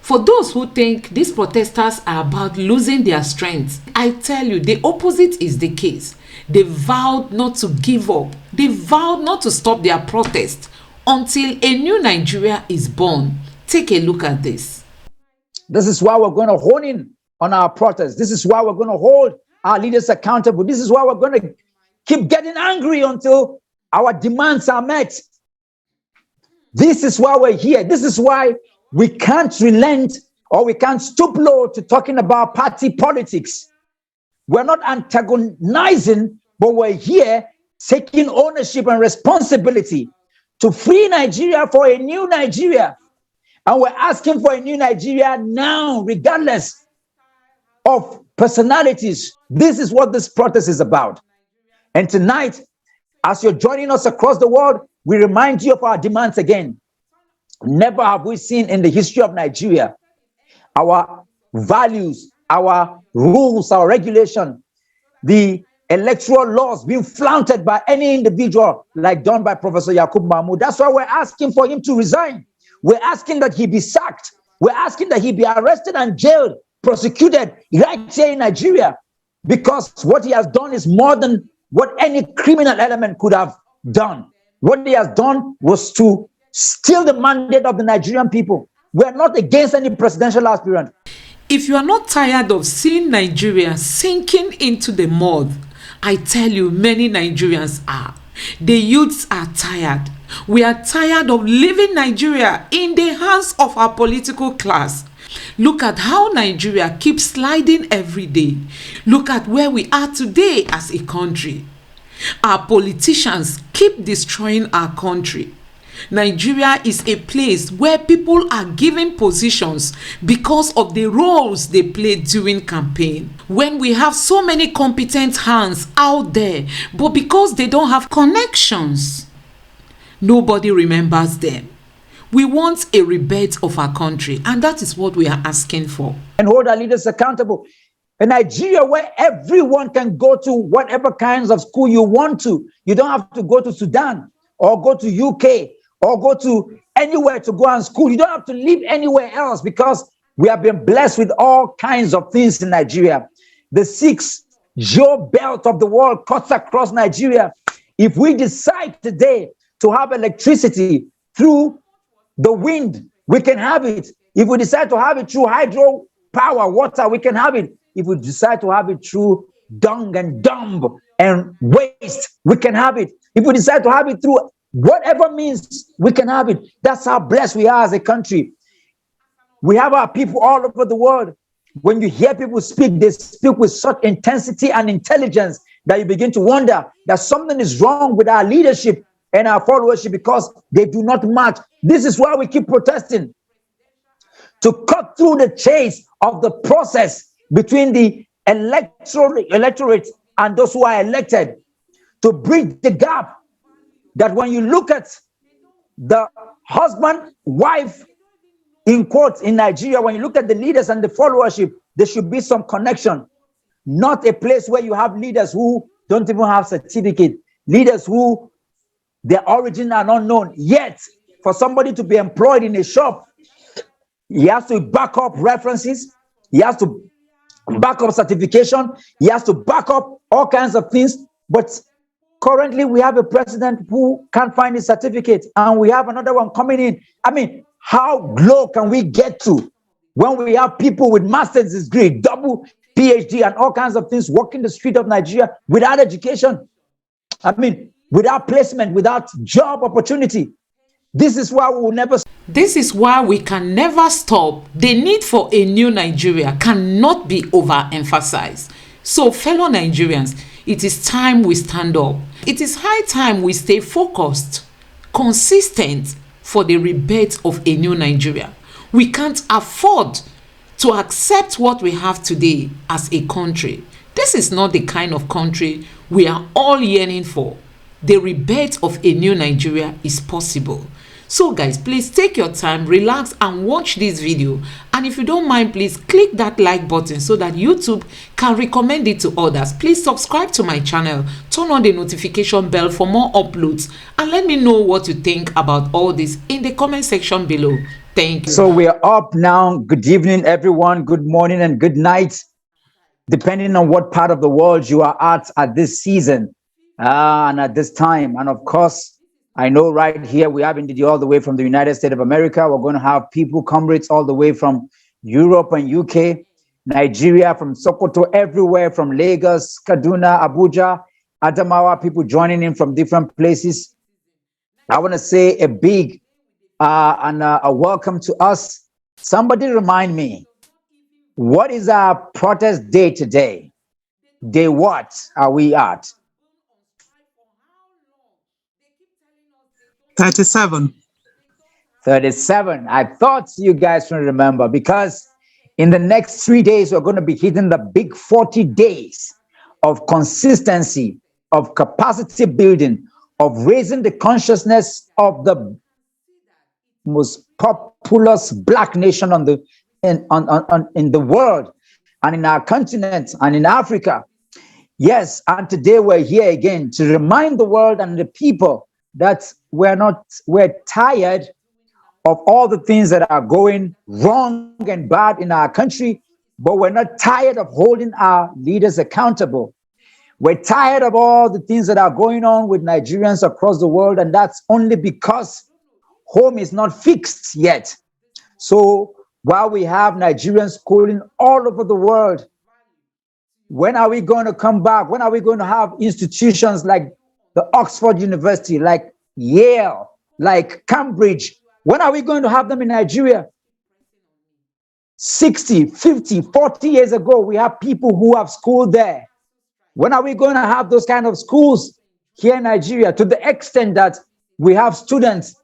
For those who think these protesters are about losing their strength, I tell you, the opposite is the case. They vowed not to give up. They vowed not to stop their protest until a new Nigeria is born. Take a look at this. This is why we're going to hone in on our protests. This is why we're going to hold our leaders accountable. This is why we're going to keep getting angry until our demands are met. This is why we're here. This is why we can't relent or we can't stoop low to talking about party politics. We're not antagonizing, but we're here taking ownership and responsibility to free Nigeria for a new Nigeria. And we're asking for a new Nigeria now, regardless of personalities. This is what this protest is about. And tonight, as you're joining us across the world, we remind you of our demands again. Never have we seen in the history of Nigeria our values, our rules, our regulation, the electoral laws being flaunted by any individual like done by Professor Yakub Mahmoud. That's why we're asking for him to resign. We're asking that he be sacked. We're asking that he be arrested and jailed, prosecuted right here in Nigeria, because what he has done is more than what any criminal element could have done. What he has done was to steal the mandate of the Nigerian people. We're not against any presidential aspirant. If you are not tired of seeing Nigeria sinking into the mud, I tell you, many Nigerians are. The youths are tired. We are tired of leaving Nigeria in the hands of our political class. Look at how Nigeria keeps sliding every day. Look at where we are today as a country. Our politicians keep destroying our country. Nigeria is a place where people are given positions because of the roles they played during campaign. When we have so many competent hands out there, but because they don't have connections, nobody remembers them. We want a rebirth of our country, and that is what we are asking for. And hold our leaders accountable. A Nigeria where everyone can go to whatever kinds of school you want to. You don't have to go to Sudan or go to UK or go to anywhere to go and school. You don't have to live anywhere else because we have been blessed with all kinds of things in Nigeria. The 6 geo belt of the world cuts across Nigeria. If we decide today to have electricity through the wind, we can have it. If we decide to have it through hydro power, water, we can have it. If we decide to have it through dung and dump and waste, we can have it. If we decide to have it through whatever means, we can have it. That's how blessed we are as a country. We have our people all over the world. When you hear people speak, they speak with such intensity and intelligence that you begin to wonder that something is wrong with our leadership and our followership because they do not match. This is why we keep protesting. To cut through the chase of the process between the electorate and those who are elected, to bridge the gap, that when you look at the husband, wife, in quotes, in Nigeria, when you look at the leaders and the followership, there should be some connection. Not a place where you have leaders who don't even have certificate, leaders who their origin are unknown. Yet, for somebody to be employed in a shop, he has to back up references, he has to back up certification, he has to back up all kinds of things. But currently, we have a president who can't find his certificate, and we have another one coming in. I mean, how low can we get to when we have people with master's degree, double PhD, and all kinds of things walking the street of Nigeria without education? I mean, without placement, without job opportunity. This is why we will never. This is why we can never stop. The need for a new Nigeria cannot be overemphasized. So, fellow Nigerians, it is time we stand up. It is high time we stay focused, consistent for the rebirth of a new Nigeria. We can't afford to accept what we have today as a country. This is not the kind of country we are all yearning for. The rebirth of a new Nigeria is possible. So guys, please take your time, relax and watch this video. And if you don't mind, please click that like button so that YouTube can recommend it to others. Please subscribe to my channel, turn on the notification bell for more uploads, and let me know what you think about all this in the comment section below. Thank you. So we are up now. Good evening, everyone. Good morning and good night, depending on what part of the world you are at this season and at this time. And of course, I know right here we have indeed all the way from the United States of America. We're going to have people, comrades, all the way from Europe and UK, Nigeria, from Sokoto, everywhere from Lagos, Kaduna, Abuja, Adamawa, people joining in from different places. I want to say a big and a welcome to us. Somebody remind me, what is our protest day today? Day what are we at? 37. 37. I thought you guys will remember because in the next 3 days, we're going to be hitting the big 40 days of consistency, of capacity building, of raising the consciousness of the most populous black nation in the world and in our continent and in Africa. Yes, and today we're here again to remind the world and the people that we're tired of all the things that are going wrong and bad in our country, but we're not tired of holding our leaders accountable. We're tired of all the things that are going on with Nigerians across the world, and that's only because home is not fixed yet. So while we have Nigerians schooling all over the world, when are we going to come back? When are we going to have institutions like the Oxford University, like Yale, like Cambridge? When are we going to have them in Nigeria? 60, 50, 40 years ago, we have people who have schooled there. When are we going to have those kind of schools here in Nigeria? To the extent that we have students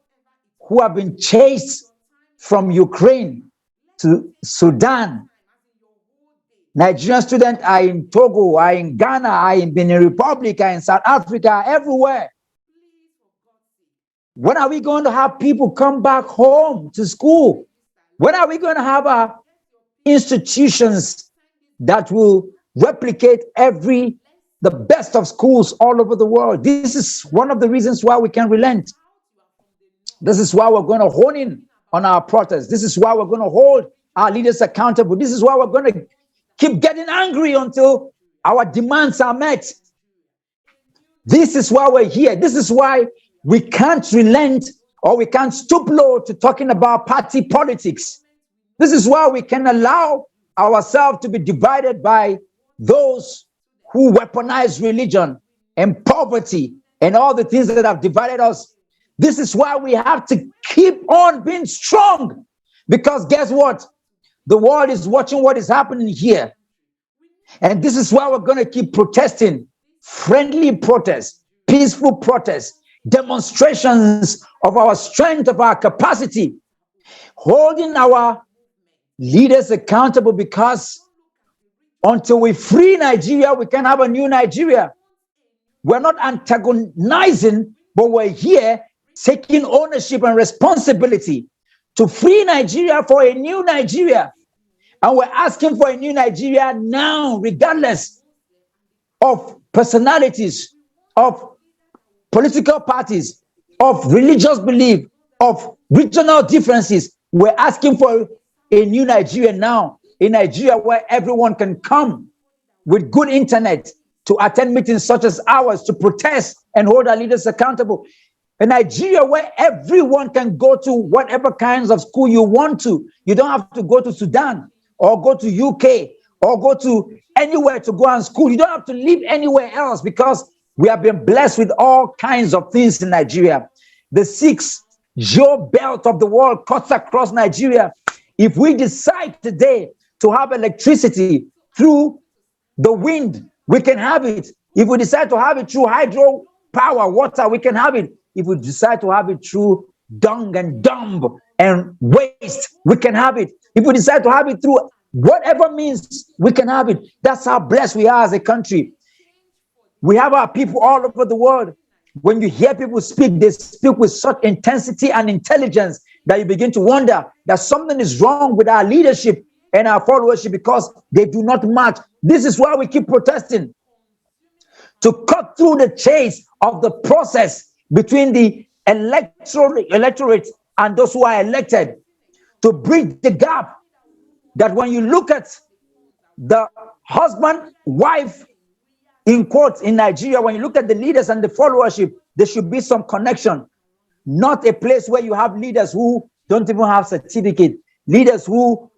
who have been chased from Ukraine to Sudan. Nigerian students are in Togo, are in Ghana, are in Benin Republic, are in South Africa, everywhere. When are we going to have people come back home to school? When are we going to have our institutions that will replicate the best of schools all over the world? This is one of the reasons why we can relent. This is why we're going to hone in on our protests. This is why we're going to hold our leaders accountable. This is why we're going to keep getting angry until our demands are met. This is why we're here. This is why we can't relent or we can't stoop low to talking about party politics. This is why we can allow ourselves to be divided by those who weaponize religion and poverty and all the things that have divided us. This is why we have to keep on being strong, because guess what? The world is watching what is happening here. And this is why we're going to keep protesting, friendly protests, peaceful protests, demonstrations of our strength, of our capacity, holding our leaders accountable, because until we free Nigeria, we can have a new Nigeria. We're not antagonizing, but we're here taking ownership and responsibility to free Nigeria for a new Nigeria. And we're asking for a new Nigeria now, regardless of personalities, of political parties, of religious belief, of regional differences. We're asking for a new Nigeria now, a Nigeria where everyone can come with good internet to attend meetings such as ours, to protest and hold our leaders accountable. A Nigeria where everyone can go to whatever kinds of school you want to. You don't have to go to Sudan or go to UK or go to anywhere to go and school. You don't have to live anywhere else, because we have been blessed with all kinds of things in Nigeria. The sixth geo belt of the world cuts across Nigeria. If we decide today to have electricity through the wind, we can have it. If we decide to have it through hydro power, water, we can have it. If we decide to have it through dung and dump and waste, we can have it. If we decide to have it through whatever means, we can have it. That's how blessed we are as a country. We have our people all over the world. When you hear people speak, they speak with such intensity and intelligence that you begin to wonder that something is wrong with our leadership and our followership, because they do not match. This is why we keep protesting, to cut through the chase of the process between the electorate and those who are elected, to bridge the gap, that when you look at the husband, wife, in quotes, in Nigeria, when you look at the leaders and the followership, there should be some connection. Not a place where you have leaders who don't even have certificate, leaders who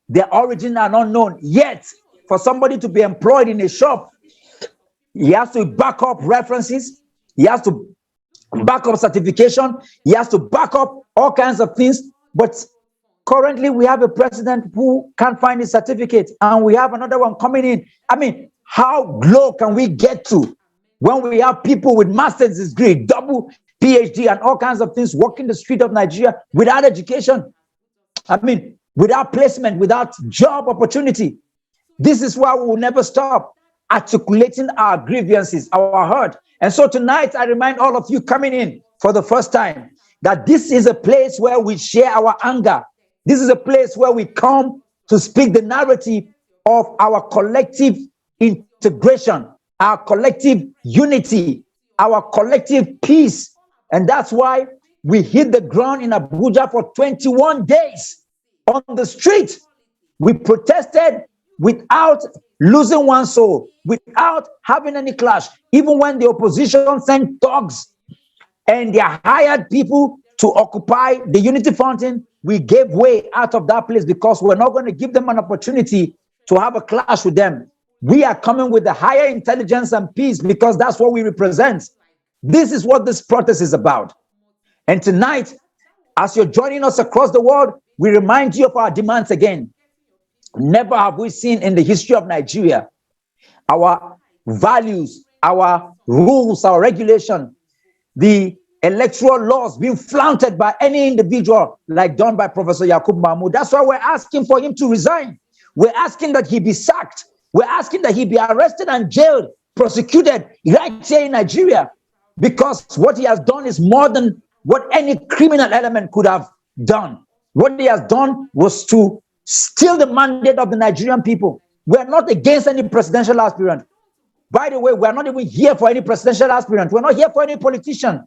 their origin are unknown. Yet, for somebody to be employed in a shop, he has to back up references, he has to back up certification, he has to back up all kinds of things. But currently, we have a president who can't find his certificate, and we have another one coming in. I mean, how low can we get to when we have people with master's degree, double PhD, and all kinds of things walking the street of Nigeria without education? I mean, without placement, without job opportunity. This is why we will never stop articulating our grievances, our hurt. And so tonight, I remind all of you coming in for the first time that this is a place where we share our anger. This is a place where we come to speak the narrative of our collective integration, our collective unity, our collective peace. And that's why we hit the ground in Abuja for 21 days on the street. We protested without losing one soul, without having any clash. Even when the opposition sent thugs and they hired people to occupy the Unity Fountain, we gave way out of that place because we're not going to give them an opportunity to have a clash with them. We are coming with the higher intelligence and peace because that's what we represent. This is what this protest is about. And tonight, as you're joining us across the world, we remind you of our demands again. Never have we seen in the history of Nigeria our values, our rules, our regulation, the electoral laws being flaunted by any individual like done by Professor Yakub Mahmoud. That's why we're asking for him to resign. We're asking that he be sacked. We're asking that he be arrested and jailed, prosecuted right here in Nigeria, because what he has done is more than what any criminal element could have done. What he has done was to steal the mandate of the Nigerian people. We're not against any presidential aspirant. By the way, we're not even here for any presidential aspirant. We're not here for any politician.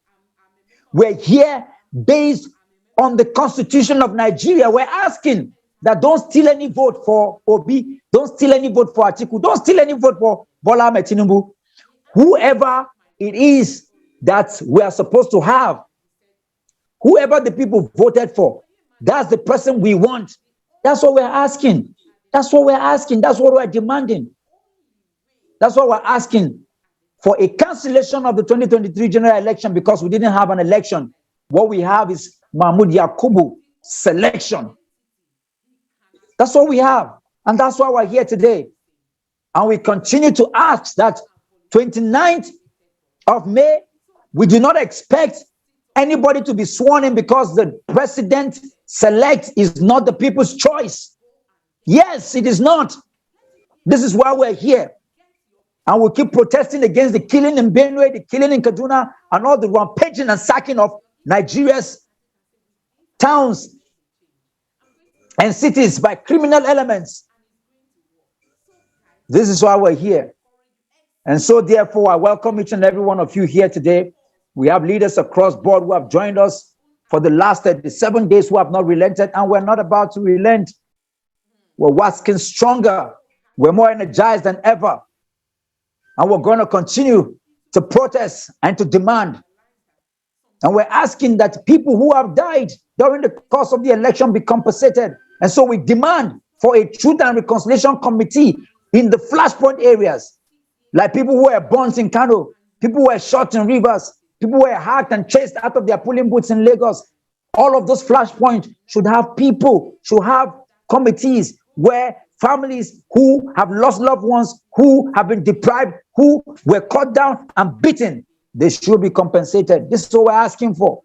We're here based on the Constitution of Nigeria. We're asking that don't steal any vote for Obi, don't steal any vote for Atiku, don't steal any vote for Bola Tinubu. Whoever it is that we are supposed to have, whoever the people voted for, that's the person we want. That's what we're asking. That's what we're asking. That's what we're demanding. That's what we're asking for, a cancellation of the 2023 general election, because we didn't have an election. What we have is Mahmoud Yakubu selection. That's what we have. And that's why we're here today. And we continue to ask that 29th of May, we do not expect anybody to be sworn in because the president select is not the people's choice. Yes, it is not. This is why we're here. And we'll keep protesting against the killing in Benue, the killing in Kaduna, and all the rampaging and sacking of Nigeria's towns and cities by criminal elements. This is why we're here. And so therefore, I welcome each and every one of you here today. We have leaders across board who have joined us for the last 37 days who have not relented, and we're not about to relent. We're waxing stronger. We're more energized than ever. And we're going to continue to protest and to demand. And we're asking that people who have died during the course of the election be compensated. And so we demand for a Truth and Reconciliation Committee in the flashpoint areas, like people who were burnt in Kano, people who were shot in rivers, people who were hacked and chased out of their polling booths in Lagos. All of those flashpoints should have people, should have committees where families who have lost loved ones, who have been deprived, who were cut down and beaten, they should be compensated. This is what we're asking for.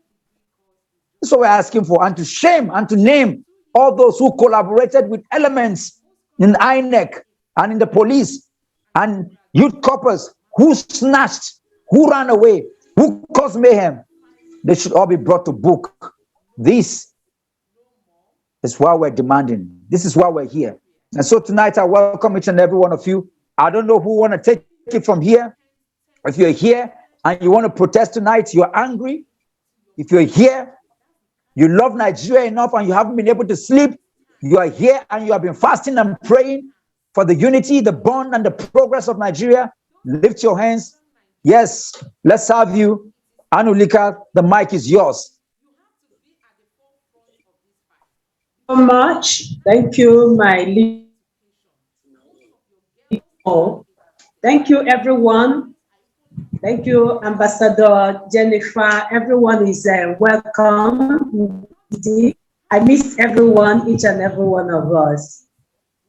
This is what we're asking for. And to shame and to name all those who collaborated with elements in INEC and in the police and youth corpers who snatched, who ran away, who caused mayhem. They should all be brought to book. This is why we're demanding. This is why we're here. And so tonight I welcome each and every one of you. I don't know who want to take it from here. If you're here and you want to protest tonight, you're angry. If you're here, You love Nigeria enough and you haven't been able to sleep. You are here and you have been fasting and praying for the unity, the bond, and the progress of Nigeria. Lift your hands. Yes, let's have you. Anulika, the mic is yours. So much. Thank you, my leader. Thank you, everyone. Thank you, Ambassador Jennifer. Everyone is welcome. I miss everyone, each and every one of us.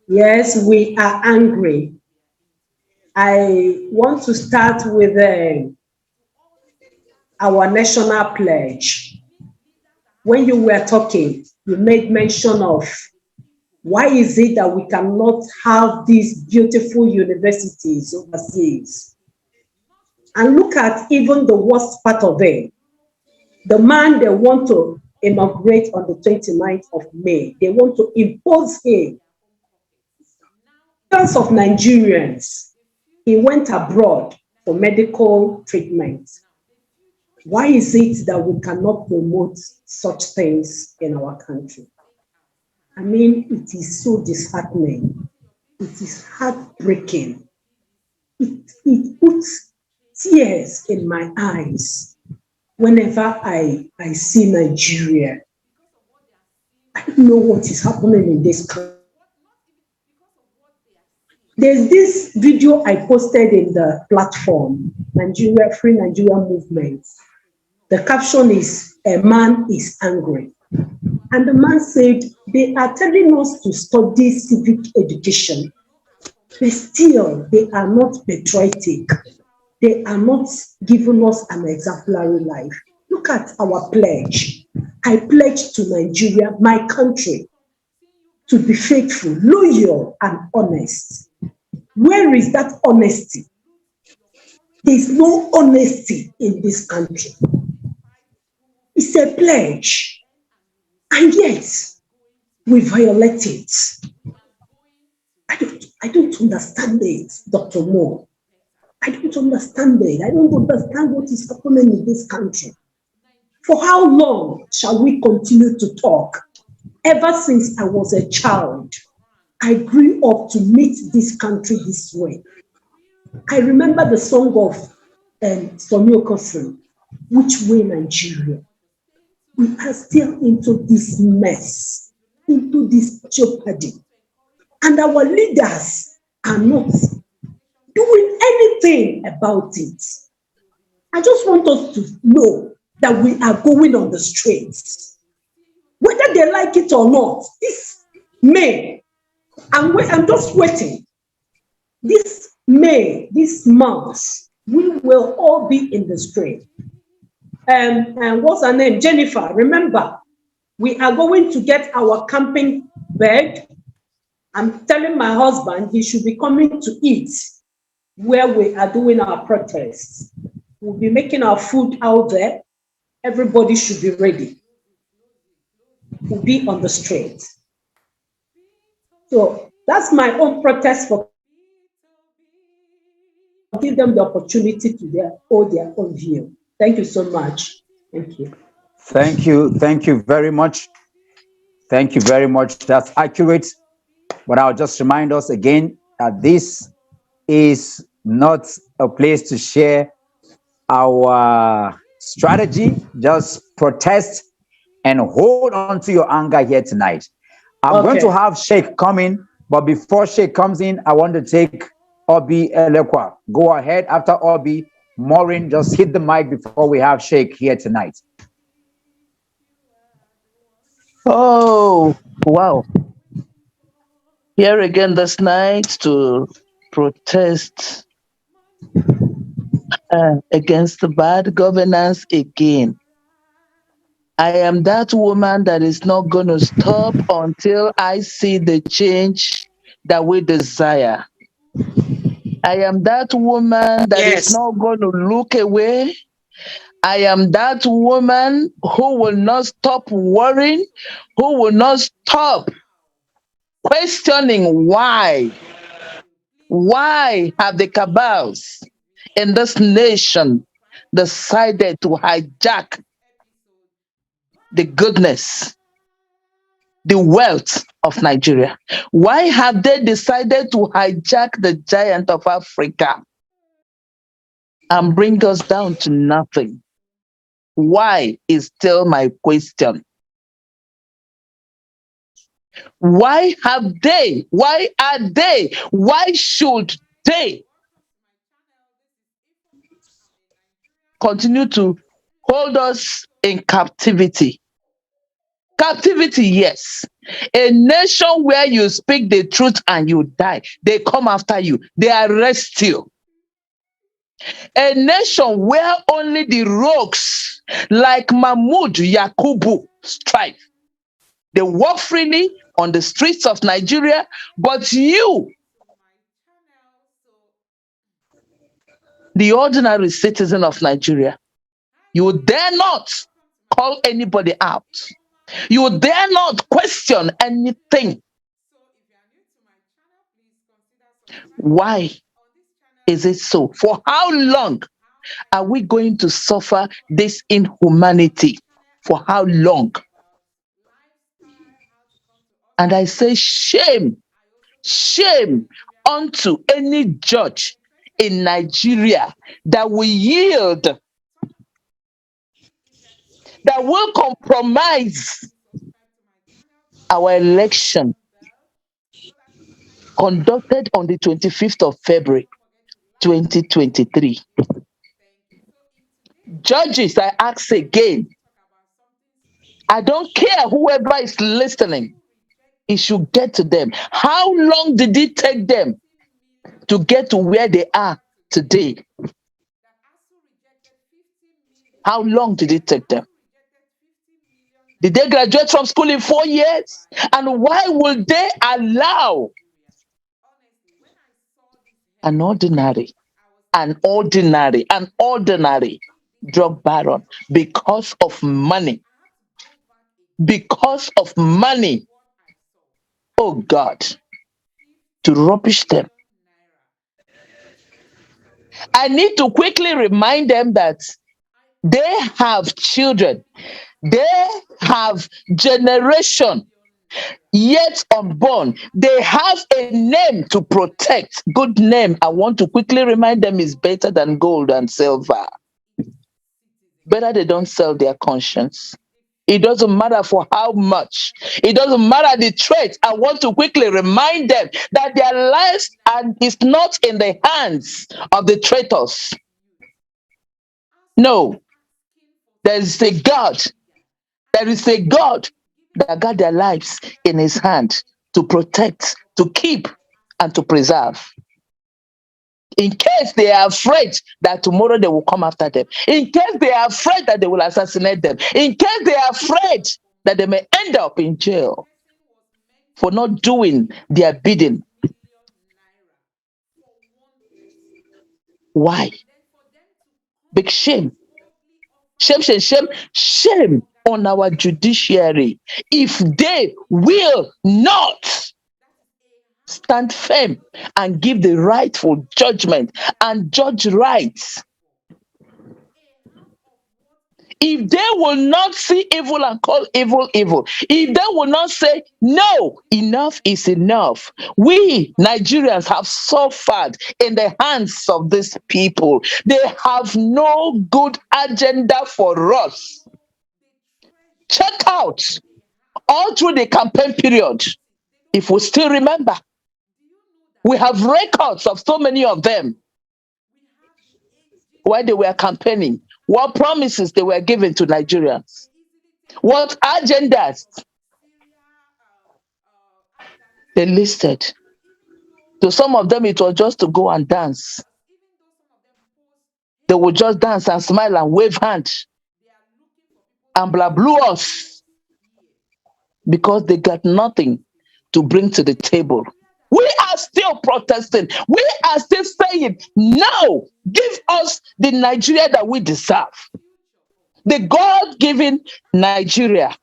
Yes, we are angry. I want to start with our national pledge. When you were talking, you made mention of why is it that we cannot have these beautiful universities overseas? And look at even the worst part of it. The man they want to inaugurate on the 29th of May, they want to impose him. Millions of Nigerians, he went abroad for medical treatment. Why is it that we cannot promote such things in our country? I mean, it is so disheartening. It is heartbreaking. It puts tears in my eyes whenever I see Nigeria. I don't know what is happening in this country. There's this video I posted in the platform, Nigeria, Free Nigeria Movement. The caption is, "A man is angry." And the man said, they are telling us to study civic education, but still they are not patriotic. They are not giving us an exemplary life. Look at our pledge. I pledge to Nigeria, my country, to be faithful, loyal, and honest. Where is that honesty? There's no honesty in this country. It's a pledge, and yet we violate it. I don't understand it, Dr. Moore. I don't understand it. I don't understand what is happening in this country. For how long shall we continue to talk? Ever since I was a child, I grew up to meet this country this way. I remember the song of Sonny Okosun, "Which Way Nigeria?" We are still into this mess, into this jeopardy. And our leaders are not doing anything about it. I just want us to know that we are going on the streets. Whether they like it or not, this May, I'm just waiting. This May, this month, we will all be in the street. And what's her name? Jennifer, remember, we are going to get our camping bed. I'm telling my husband he should be coming to eat where we are doing our protests. We'll be making our food out there. Everybody should be ready. We'll be on the street. So that's my own protest for give them the opportunity to hold their own view. Thank you so much. Thank you. Thank you. Thank you very much. Thank you very much. That's accurate. But I'll just remind us again that this is not a place to share our strategy. Just protest and hold on to your anger here tonight. I'm going to have Sheikh come in, but before Sheikh comes in, I want to take Obi Elekwa. Go ahead. After Obi, Maureen, just hit the mic before we have Sheikh here tonight. Oh, wow. Here again this night to protest against the bad governance again. I am that woman that is not going to stop until I see the change that we desire. I am that woman that is not going to look away. I am that woman who will not stop worrying, who will not stop questioning why. Why have the cabals in this nation decided to hijack the goodness, the wealth of Nigeria? Why have they decided to hijack the giant of Africa and bring us down to nothing? Why is still my question. Why have they? Why are they? Why should they continue to hold us in captivity? Captivity, yes. A nation where you speak the truth and you die, they come after you, they arrest you. A nation where only the rogues like Mahmoud Yakubu strive. They walk freely on the streets of Nigeria, but you, the ordinary citizen of Nigeria, you dare not call anybody out. You dare not question anything. Why is it so? For how long are we going to suffer this inhumanity? For how long? And I say, shame, shame unto any judge in Nigeria that will yield, that will compromise our election conducted on the 25th of February 2023. Judges, I ask again, I don't care whoever is listening, it should get to them. How long did it take them to get to where they are today? How long did it take them? Did they graduate from school in 4 years? And why would they allow an ordinary drug baron because of money? Because of money, oh God, to rubbish them. I need to quickly remind them that they have children, they have generation yet unborn. They have a name to protect. Good name, I want to quickly remind them, is better than gold and silver. Better they don't sell their conscience. It doesn't matter for how much. It doesn't matter the threat. I want to quickly remind them that their lives is not in the hands of the traitors. No. There is a God. There is a God that got their lives in his hand to protect, to keep, and to preserve. In case they are afraid that tomorrow they will come after them, in case they are afraid that they will assassinate them, in case they are afraid that they may end up in jail for not doing their bidding. Why? Big shame. Shame, shame, shame, shame on our judiciary if they will not stand firm and give the rightful judgment and judge rights. If they will not see evil and call evil evil, if they will not say, no, enough is enough. We Nigerians have suffered in the hands of these people. They have no good agenda for us. Check out all through the campaign period. If we still remember, we have records of so many of them while they were campaigning, what promises they were giving to Nigerians, what agendas they listed. To some of them, it was just to go and dance. They would just dance and smile and wave hands and blah blue us because they got nothing to bring to the table. We are still protesting. We are still saying, no, give us the Nigeria that we deserve. The God-given Nigeria.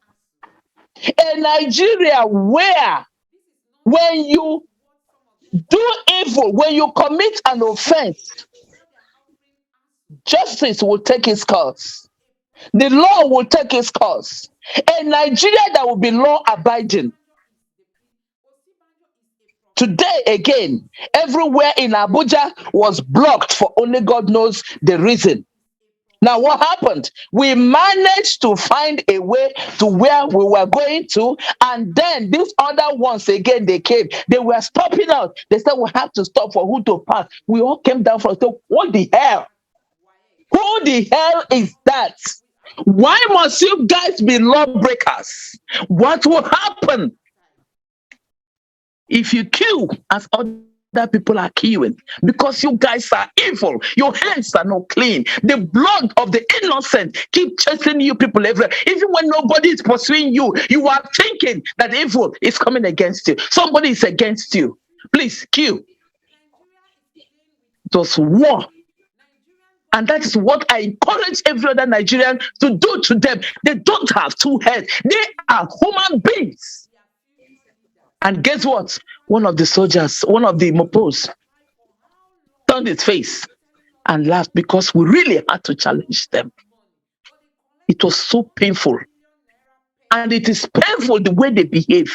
A Nigeria where when you do evil, when you commit an offense, justice will take its course. The law will take its course. A Nigeria that will be law abiding. Today, again, everywhere in Abuja was blocked for only God knows the reason. Now, what happened? We managed to find a way to where we were going to, and then these other ones again, they came. They were stopping us. They said, we have to stop for who to pass. We all came down from, so what the hell? Who the hell is that? Why must you guys be lawbreakers? What will happen if you queue as other people are queuing? Because you guys are evil. Your hands are not clean. The blood of the innocent keep chasing you people everywhere. Even when nobody is pursuing you, you are thinking that evil is coming against you. Somebody is against you. Please queue. It was war. And that is what I encourage every other Nigerian to do to them. They don't have two heads. They are human beings. And guess what? One of the soldiers, one of the mopos, turned his face and laughed because we really had to challenge them. It was so painful. And it is painful the way they behave.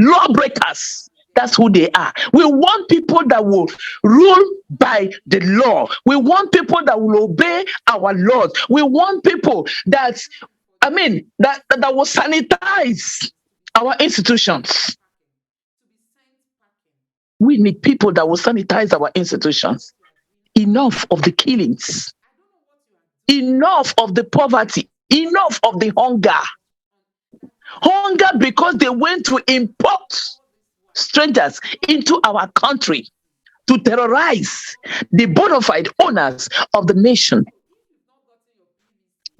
Lawbreakers. That's who they are. We want people that will rule by the law. We want people that will obey our laws. We want people that will sanitize our institutions. We need people that will sanitize our institutions. Enough of the killings. Enough of the poverty. Enough of the hunger. Hunger because they went to import strangers into our country to terrorize the bona fide owners of the nation.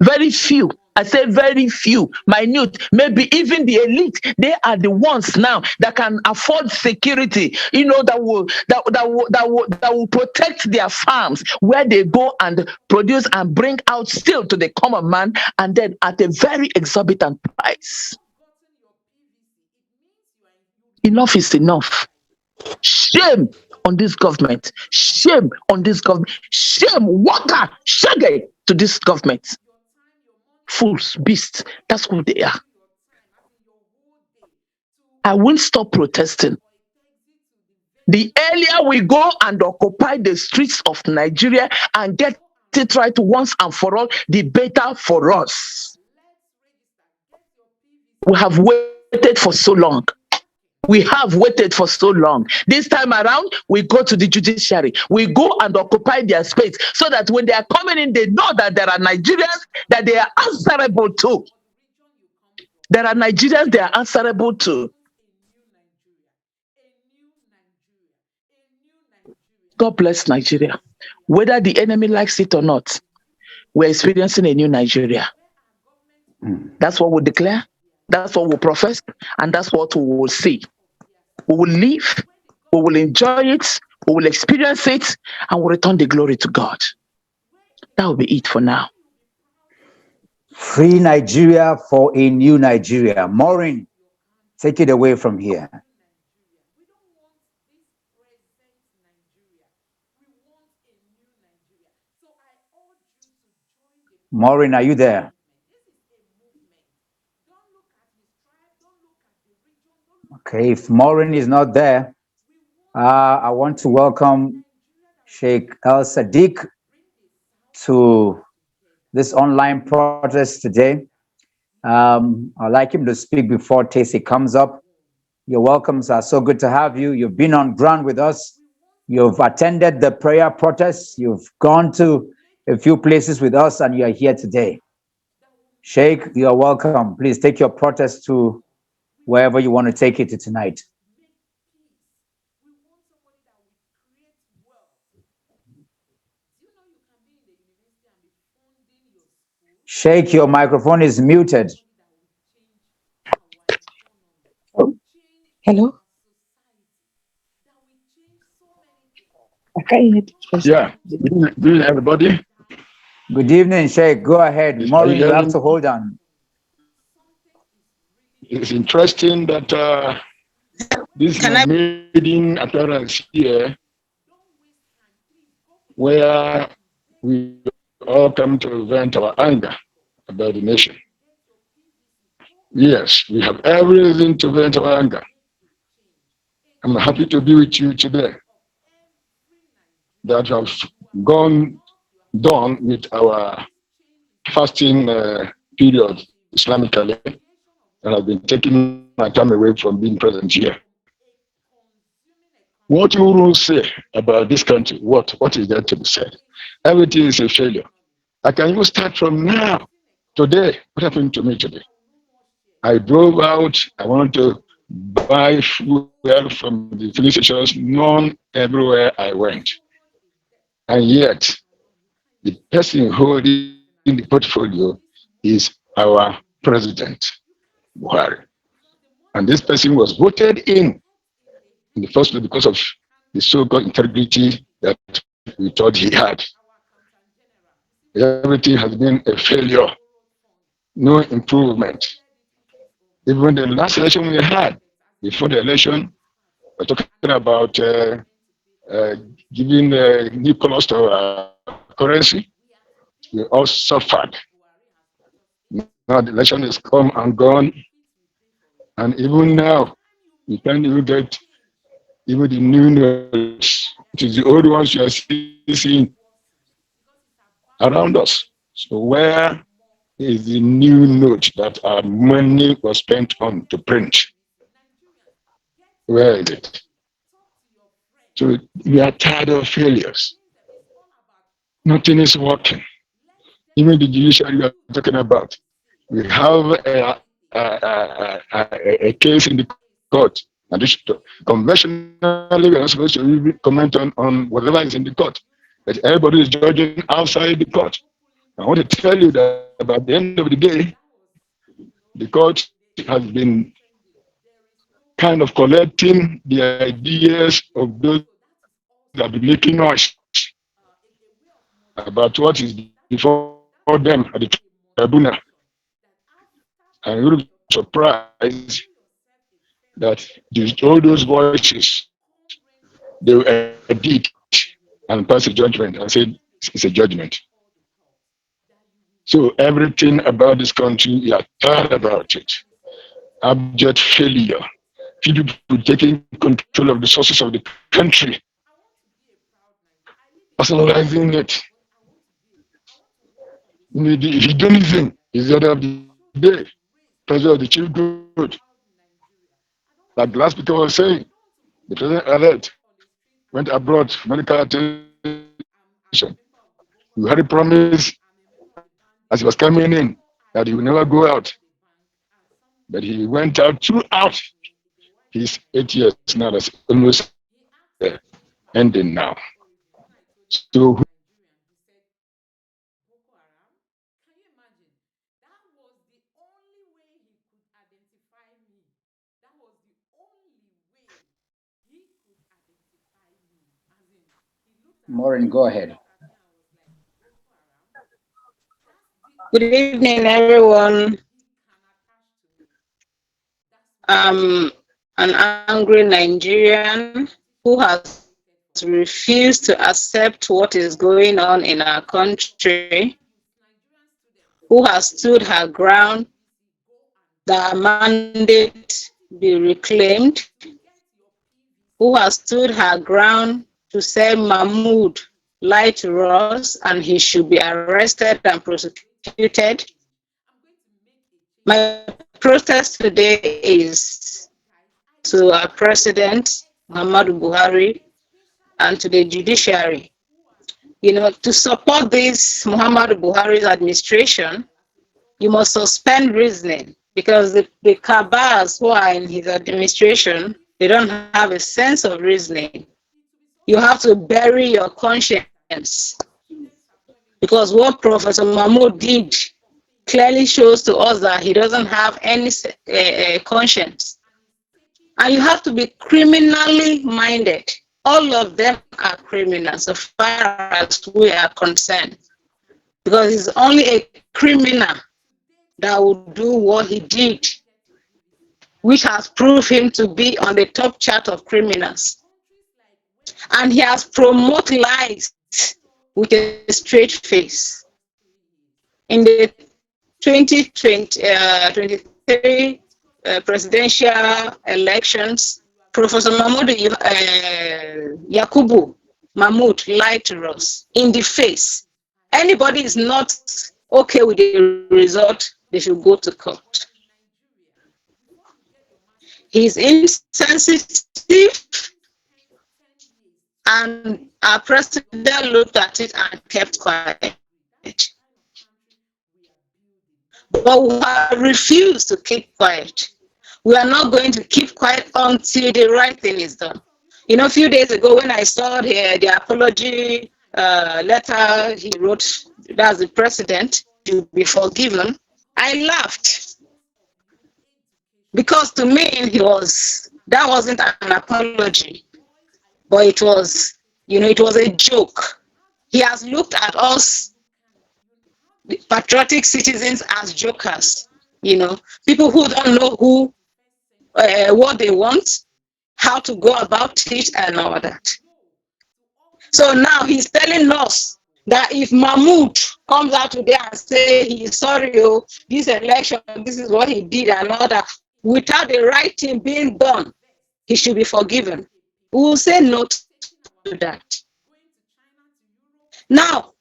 Very few, I say very few, minute, maybe even the elite, they are the ones now that can afford security, that will protect their farms where they go and produce and bring out still to the common man, and then at a very exorbitant price. Enough is enough. Shame on this government. Shame on this government. Shame, waka, shaggy to this government. Fools, beasts, that's who they are. I won't stop protesting. The earlier we go and occupy the streets of Nigeria and get it right once and for all, the better for us. We have waited for so long. We have waited for so long. This time around, we go to the judiciary. We go and occupy their space so that when they are coming in, they know that there are Nigerians that they are answerable to. There are Nigerians they are answerable to. God bless Nigeria. Whether the enemy likes it or not, we're experiencing a new Nigeria. That's what we declare. That's what we profess. And that's what we will see. We will live, we will enjoy it, we will experience it, and we'll return the glory to God. That will be it for now. Free Nigeria for a new Nigeria. Maureen, take it away from here. Maureen, are you there? Okay, if Maureen is not there, I want to welcome Sheikh El Sadiq to this online protest today. I'd like him to speak before Tacey comes up. Your welcomes are so good to have you. You've been on ground with us. You've attended the prayer protests. You've gone to a few places with us, and you are here today. Sheikh, you are welcome. Please take your protest to wherever you want to take it to tonight. Sheikh, your microphone is muted. Hello? Yeah. Good evening, everybody. Good evening, Sheikh. Go ahead. Maureen, you have to hold on. It's interesting that this is my maiden appearance here, where we all come to vent our anger. about the nation. Yes, we have every reason to vent our anger. I'm happy to be with you today that have gone done with our fasting period Islamically, and I've been taking my time away from being present here. What you will say about this country? What is there to be said? Everything is a failure. I can even start from now. Today, what happened to me today? I drove out. I wanted to buy fuel from the filling stations. None everywhere I went. And yet, the person holding the portfolio is our president, Buhari. And this person was voted in the first place because of the so-called integrity that we thought he had. Everything has been a failure, no improvement. Even the last election we had, before the election, we're talking about uh, giving new colors to our currency. We all suffered. Now the election is come and gone, and even now, we can't even get even the new notes. It is the old ones you are seeing around us. So where is the new note that our money was spent on to print? Where is it? So we are tired of failures. Nothing is working. Even the judiciary we are talking about. We have a case in the court. And this, conventionally, we are not supposed to really comment on whatever is in the court. But everybody is judging outside the court. I want to tell you that by the end of the day, the court has been kind of collecting the ideas of those that have been making noise about what is before them at the tribunal. And you would be surprised that all those voices, they will edit and pass a judgment and say it's a judgment. So everything about this country, we are tired about it. Abject failure. Few people taking control of the sources of the country, personalizing it. The hedonism is the order of the day. Pressure of the chief good. Like the last speaker was saying, the president elect went abroad for medical attention. You had a promise as he was coming in that he will never go out. But he went out throughout his 8 years now. That's almost ending now. So who is the president of Nigeria? Maureen, go ahead. Good evening, everyone. I'm an angry Nigerian who has refused to accept what is going on in our country, who has stood her ground that mandate be reclaimed, who has stood her ground to say Mahmoud lied to us and he should be arrested and prosecuted. My protest today is to our president, Muhammadu Buhari, and to the judiciary. To support this Muhammadu Buhari's administration, you must suspend reasoning because the cabals who are in his administration, they don't have a sense of reasoning. You have to bury your conscience because what Professor Mahmoud did clearly shows to us that he doesn't have any conscience. And you have to be criminally minded. All of them are criminals as far as we are concerned. Because it's only a criminal that would do what he did, which has proved him to be on the top chart of criminals. And he has promoted lies with a straight face. In the 2023 presidential elections, Professor Mahmoud Yakubu Mahmoud lied to us in the face. Anybody is not okay with the result, they should go to court. He's insensitive, and our president looked at it and kept quiet. But we have refused to keep quiet. We are not going to keep quiet until the right thing is done. You know, a few days ago when I saw the apology letter he wrote, that's the president, to be forgiven, I laughed. Because to me, that wasn't an apology, but it was, it was a joke. He has looked at us, the patriotic citizens, as jokers, people who don't know what they want, how to go about it, and all that. So now he's telling us that if Mahmoud comes out today and say he's sorry, this election, this is what he did and all that, without the right thing being done, he should be forgiven. We will say no to that. Now,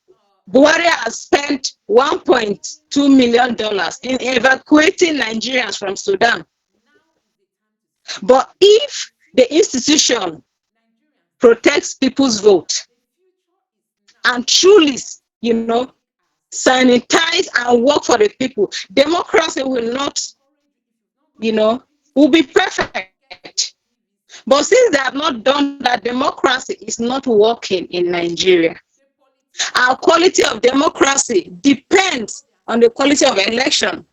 Buhari has spent $1.2 million in evacuating Nigerians from Sudan. But if the institution protects people's vote and truly, sanitize and work for the people, democracy will not, will be perfect. But since they have not done that, democracy is not working in Nigeria. Our quality of democracy depends on the quality of election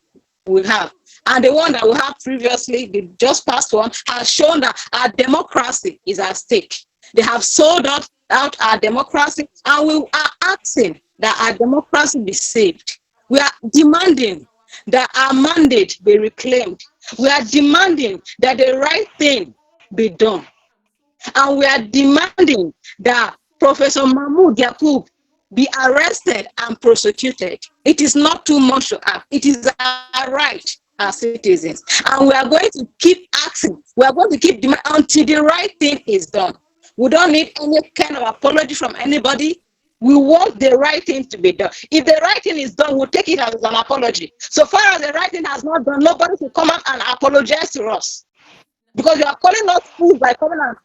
we have. And the one that we have previously, the just past one, has shown that our democracy is at stake. They have sold out our democracy, and we are asking that our democracy be saved. We are demanding that our mandate be reclaimed. We are demanding that the right thing be done. And we are demanding that Professor Mahmoud Yakub be arrested and prosecuted. It is not too much to ask. It is our right as citizens. And we are going to keep asking. We are going to keep demanding until the right thing is done. We don't need any kind of apology from anybody. We want the right thing to be done. If the right thing is done, we'll take it as an apology. So far as the right thing has not done, nobody should come out and apologize to us. Because you are calling us fools by coming and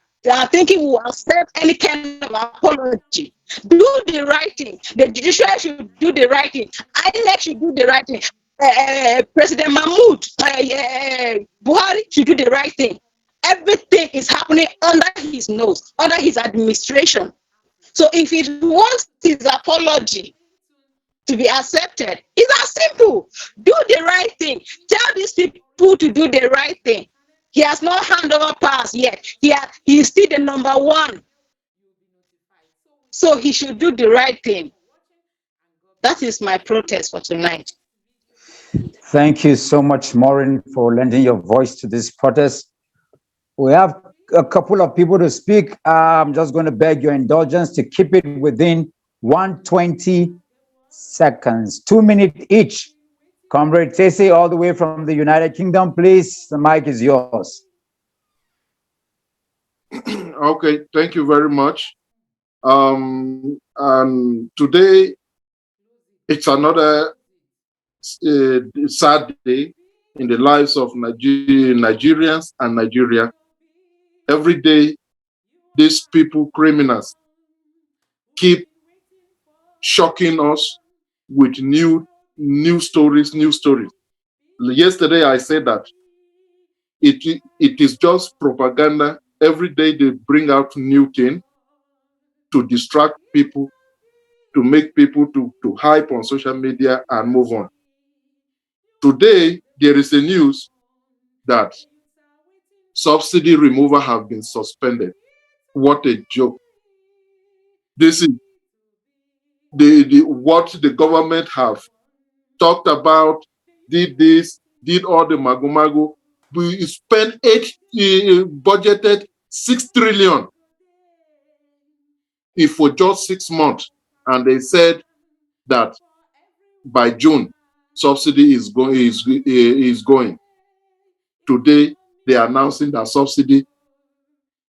thinking we will accept any kind of apology. Do the right thing. The judiciary should do the right thing. INEC should do the right thing. President Mahmoud Buhari should do the right thing. Everything is happening under his nose, under his administration. So if he wants his apology to be accepted, it's as simple. Do the right thing. Tell these people to do the right thing. He has not handed over powers yet. He is still the number one. So he should do the right thing. That is my protest for tonight. Thank you so much, Maureen, for lending your voice to this protest. We have a couple of people to speak. I'm just going to beg your indulgence to keep it within 120 seconds, 2 minutes each. Comrade Tese, all the way from the United Kingdom, please. The mic is yours. Okay, thank you very much. And today, it's another sad day in the lives of Nigerians and Nigeria. Every day, these people, criminals, keep shocking us with new stories. Yesterday, I said that it is just propaganda. Every day they bring out new thing to distract people, to make people to hype on social media and move on. Today, there is a news that subsidy removal have been suspended. What a joke. This is what the government have talked about, did this, did all the magu. We spent budgeted 6 trillion for just 6 months. And they said that by June, subsidy is going. Today, they are announcing that subsidy,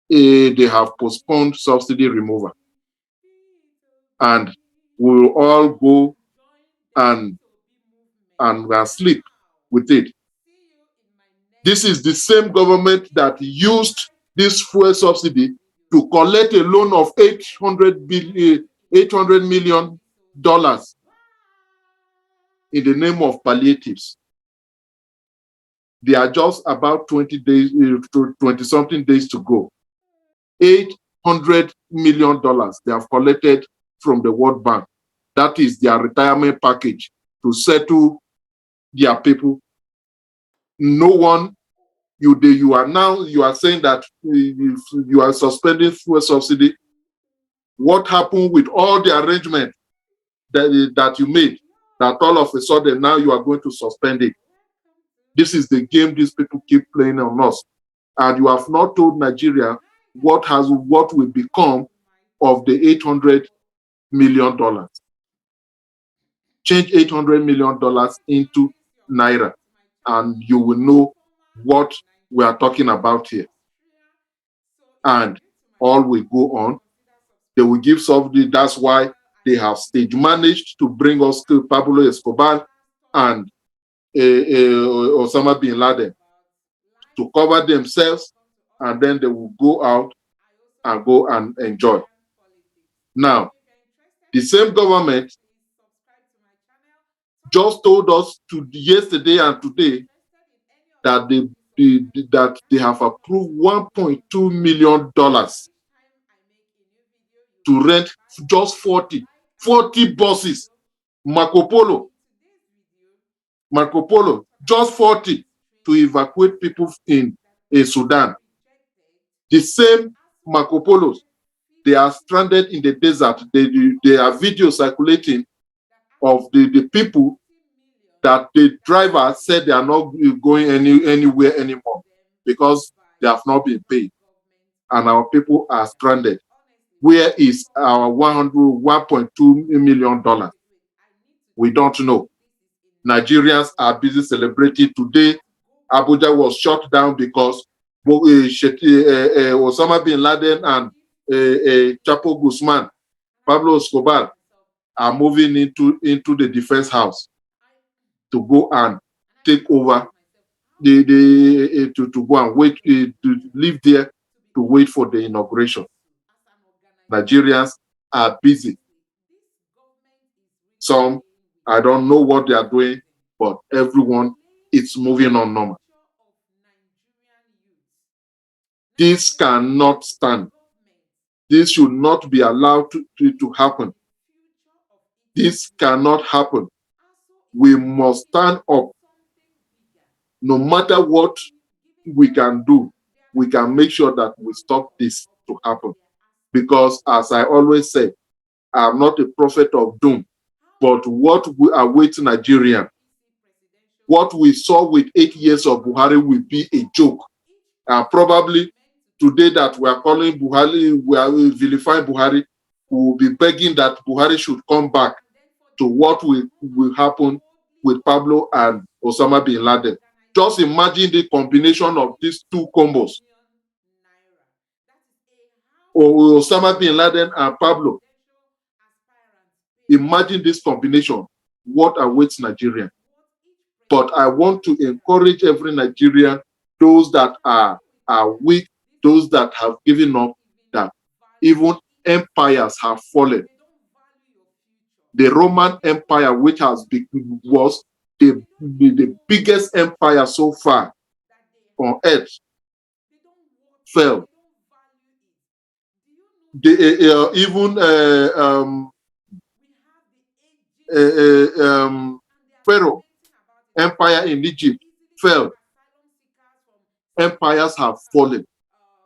they have postponed subsidy removal. And we will all go and sleep with it. This is the same government that used this fuel subsidy to collect a loan of $800 million in the name of palliatives. They are just about 20 days, 20-something days to go. $800 million they have collected from the World Bank. That is their retirement package to settle their people. No one, you are saying that you are suspending fuel subsidy. What happened with all the arrangement that you made, that all of a sudden now you are going to suspend it? This is the game these people keep playing on us. And you have not told Nigeria what will become of the $800 million. Change $800 million into Naira, and you will know what we are talking about here. And all will go on. They will give subsidy. That's why they have stage managed to bring us to Pablo Escobar and Osama bin Laden to cover themselves, and then they will go out and enjoy. Now, the same government just told us yesterday and today that they have approved $1.2 million to rent just 40 buses. Marco Polo, just 40 to evacuate people in Sudan. The same Marco Polos, they are stranded in the desert. There are videos circulating of the people that the driver said they are not going anywhere anymore because they have not been paid. And our people are stranded. Where is our $1.2 million? We don't know. Nigerians are busy celebrating today. Abuja was shut down because Osama bin Laden and Chapo Guzman, Pablo Escobar, are moving into the defense house to go and take over, to go and wait, to live there to wait for the inauguration. Nigerians are busy. Some, I don't know what they are doing, but everyone is moving on normal. This cannot stand. This should not be allowed to happen. This cannot happen. We must stand up. No matter what we can do, we can make sure that we stop this to happen. Because as I always say, I'm not a prophet of doom, but what we await Nigerian, what we saw with 8 years of Buhari will be a joke. And probably today that we are calling Buhari, we are vilifying Buhari, we will be begging that Buhari should come back to what will happen with Pablo and Osama bin Laden. Just imagine the combination of these two combos, or Osama bin Laden and Pablo. Imagine this combination, what awaits Nigeria. But I want to encourage every Nigerian, those that are weak, those that have given up, that even empires have fallen. The Roman Empire, which was the biggest empire so far on earth, fell. Pharaoh Empire in Egypt fell. Empires have fallen.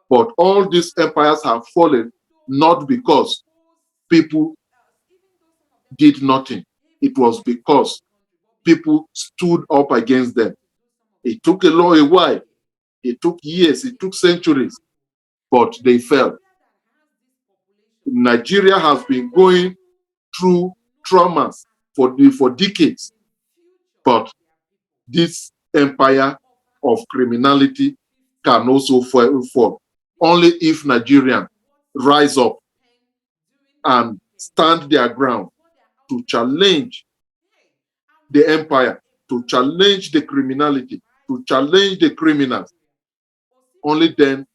But all these empires have fallen not because people did nothing. It was because people stood up against them. It took a while. It took years. It took centuries. But they fell. Nigeria has been going through traumas for decades. But this empire of criminality can also fall. Only if Nigerians rise up and stand their ground to challenge the empire, to challenge the criminality, to challenge the criminals. Only then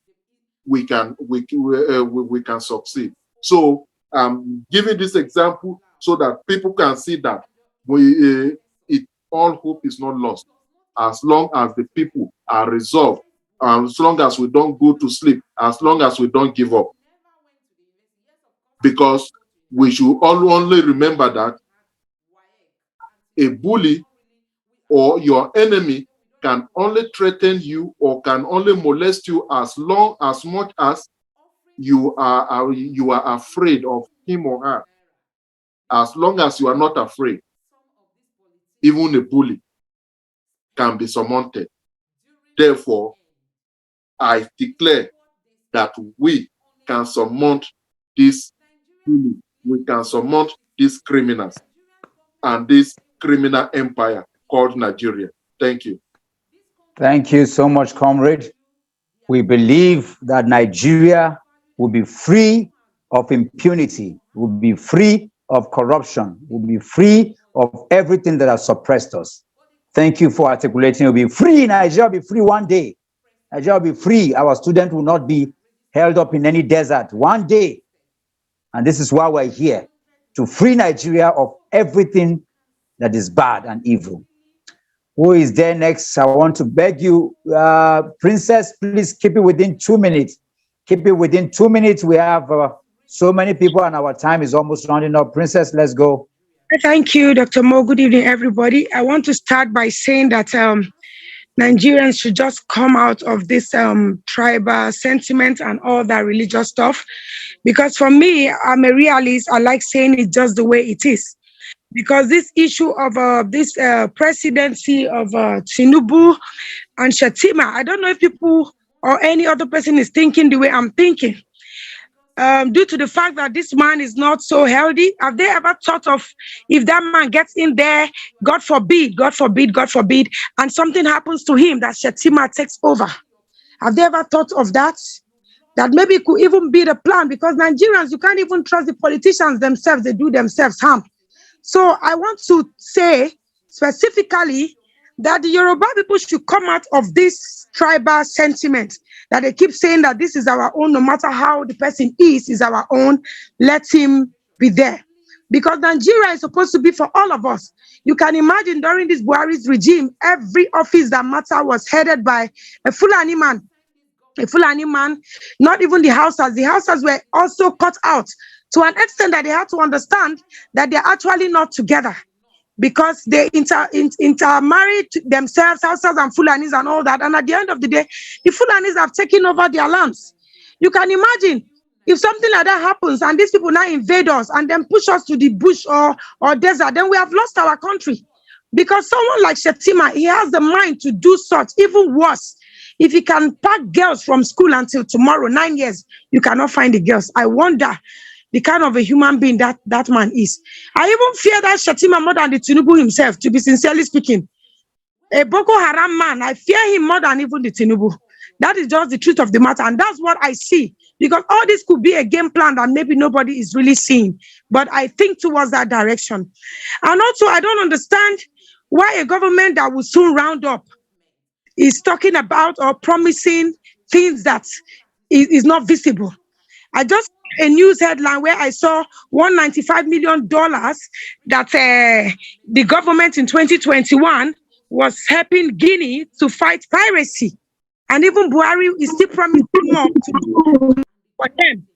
we can succeed. So I'm giving this example so that people can see that all hope is not lost as long as the people are resolved, as long as we don't go to sleep, as long as we don't give up. Because we should only remember that a bully or your enemy can only threaten you or can only molest you as much as you are afraid of him or her. As long as you are not afraid, even a bully can be surmounted. Therefore, I declare that we can surmount this bully, we can surmount these criminals and this criminal empire called Nigeria. Thank you. Thank you so much, comrade. We believe that Nigeria will be free of impunity, will be free of corruption, will be free of everything that has suppressed us. Thank you for articulating. We'll be free. Nigeria will be free one day. Nigeria will be free. Our students will not be held up in any desert one day. And this is why we're here, to free Nigeria of everything that is bad and evil. Who is there next? I want to beg you, Princess, please keep it within 2 minutes. Keep it within 2 minutes. We have so many people and our time is almost running up. Princess, let's go. Thank you, Dr. Mo. Good evening, everybody. I want to start by saying that Nigerians should just come out of this tribal sentiment and all that religious stuff. Because for me, I'm a realist. I like saying it just the way it is. Because this issue of this presidency of Tinubu and Shatima, I don't know if people or any other person is thinking the way I'm thinking. Due to the fact that this man is not so healthy, have they ever thought of if that man gets in there, God forbid, and something happens to him, that Shatima takes over? Have they ever thought of that? That maybe it could even be the plan, because Nigerians, you can't even trust the politicians themselves. They do themselves harm. So I want to say specifically that the Yoruba people should come out of this tribal sentiment that they keep saying that this is our own, no matter how the person is our own, let him be there. Because Nigeria is supposed to be for all of us. You can imagine during this Buhari's regime, every office that matter was headed by a Fulani man. Not even the houses. The houses were also cut out to an extent that they had to understand that they're actually not together, because they intermarried themselves, houses and Fulanis and all that. And at the end of the day, the Fulanis have taken over their lands. You can imagine if something like that happens and these people now invade us and then push us to the bush or desert, then we have lost our country. Because someone like Shetima, he has the mind to do such. Even worse, if he can pack girls from school until tomorrow, 9 years, you cannot find the girls. I wonder the kind of a human being that man is. I even fear that Shatima more than the Tinubu himself, to be sincerely speaking. A Boko Haram man, I fear him more than even the Tinubu. That is just the truth of the matter. And that's what I see. Because all this could be a game plan that maybe nobody is really seeing. But I think towards that direction. And also, I don't understand why a government that will soon round up is talking about or promising things that is not visible. I just saw a news headline where I saw $195 million that the government in 2021 was helping Guinea to fight piracy. And even Buhari is still promising more to do for them.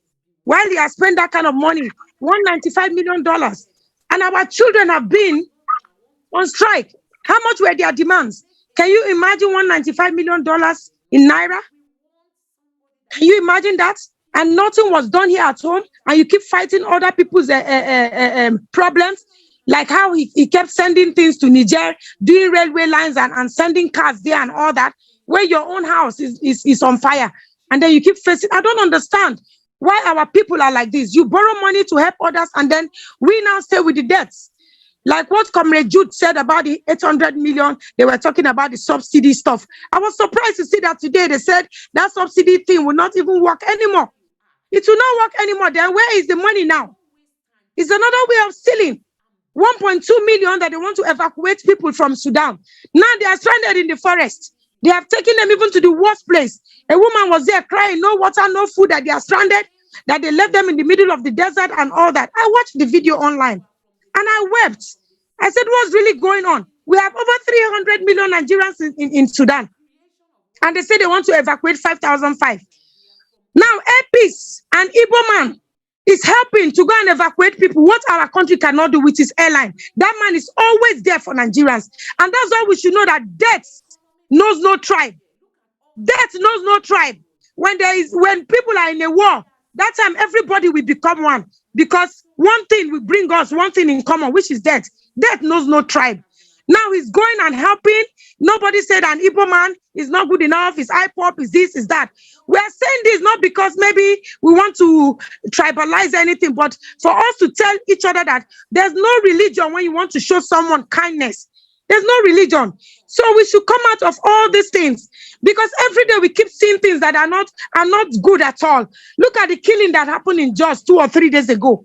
While they have spent that kind of money, $195 million. And our children have been on strike. How much were their demands? Can you imagine $195 million in Naira? Can you imagine that? And nothing was done here at home, and you keep fighting other people's problems, like how he kept sending things to Niger, doing railway lines and sending cars there and all that, where your own house is on fire. And then you keep facing, I don't understand why our people are like this. You borrow money to help others, and then we now stay with the debts. Like what Comrade Jude said about the 800 million, they were talking about the subsidy stuff. I was surprised to see that today they said that subsidy thing will not even work anymore. It will not work anymore. Then where is the money now? It's another way of stealing. 1.2 million that they want to evacuate people from Sudan. Now they are stranded in the forest. They have taken them even to the worst place. A woman was there crying, no water, no food, that they are stranded, that they left them in the middle of the desert and all that. I watched the video online and I wept. I said, what's really going on? We have over 300 million Nigerians in Sudan. And they say they want to evacuate 5,005. Now, Air Peace and Igbo man is helping to go and evacuate people. What our country cannot do with his airline. That man is always there for Nigerians. And that's why we should know that death knows no tribe. Death knows no tribe. When people are in a war, that time everybody will become one. Because one thing will bring us one thing in common, which is death. Death knows no tribe. Now he's going and helping. Nobody said an Igbo man is not good enough, is IPOP, is this, is that. We are saying this not because maybe we want to tribalize anything, but for us to tell each other that there's no religion when you want to show someone kindness. There's no religion. So we should come out of all these things, because every day we keep seeing things that are not good at all. Look at the killing that happened in Jos 2 or 3 days ago.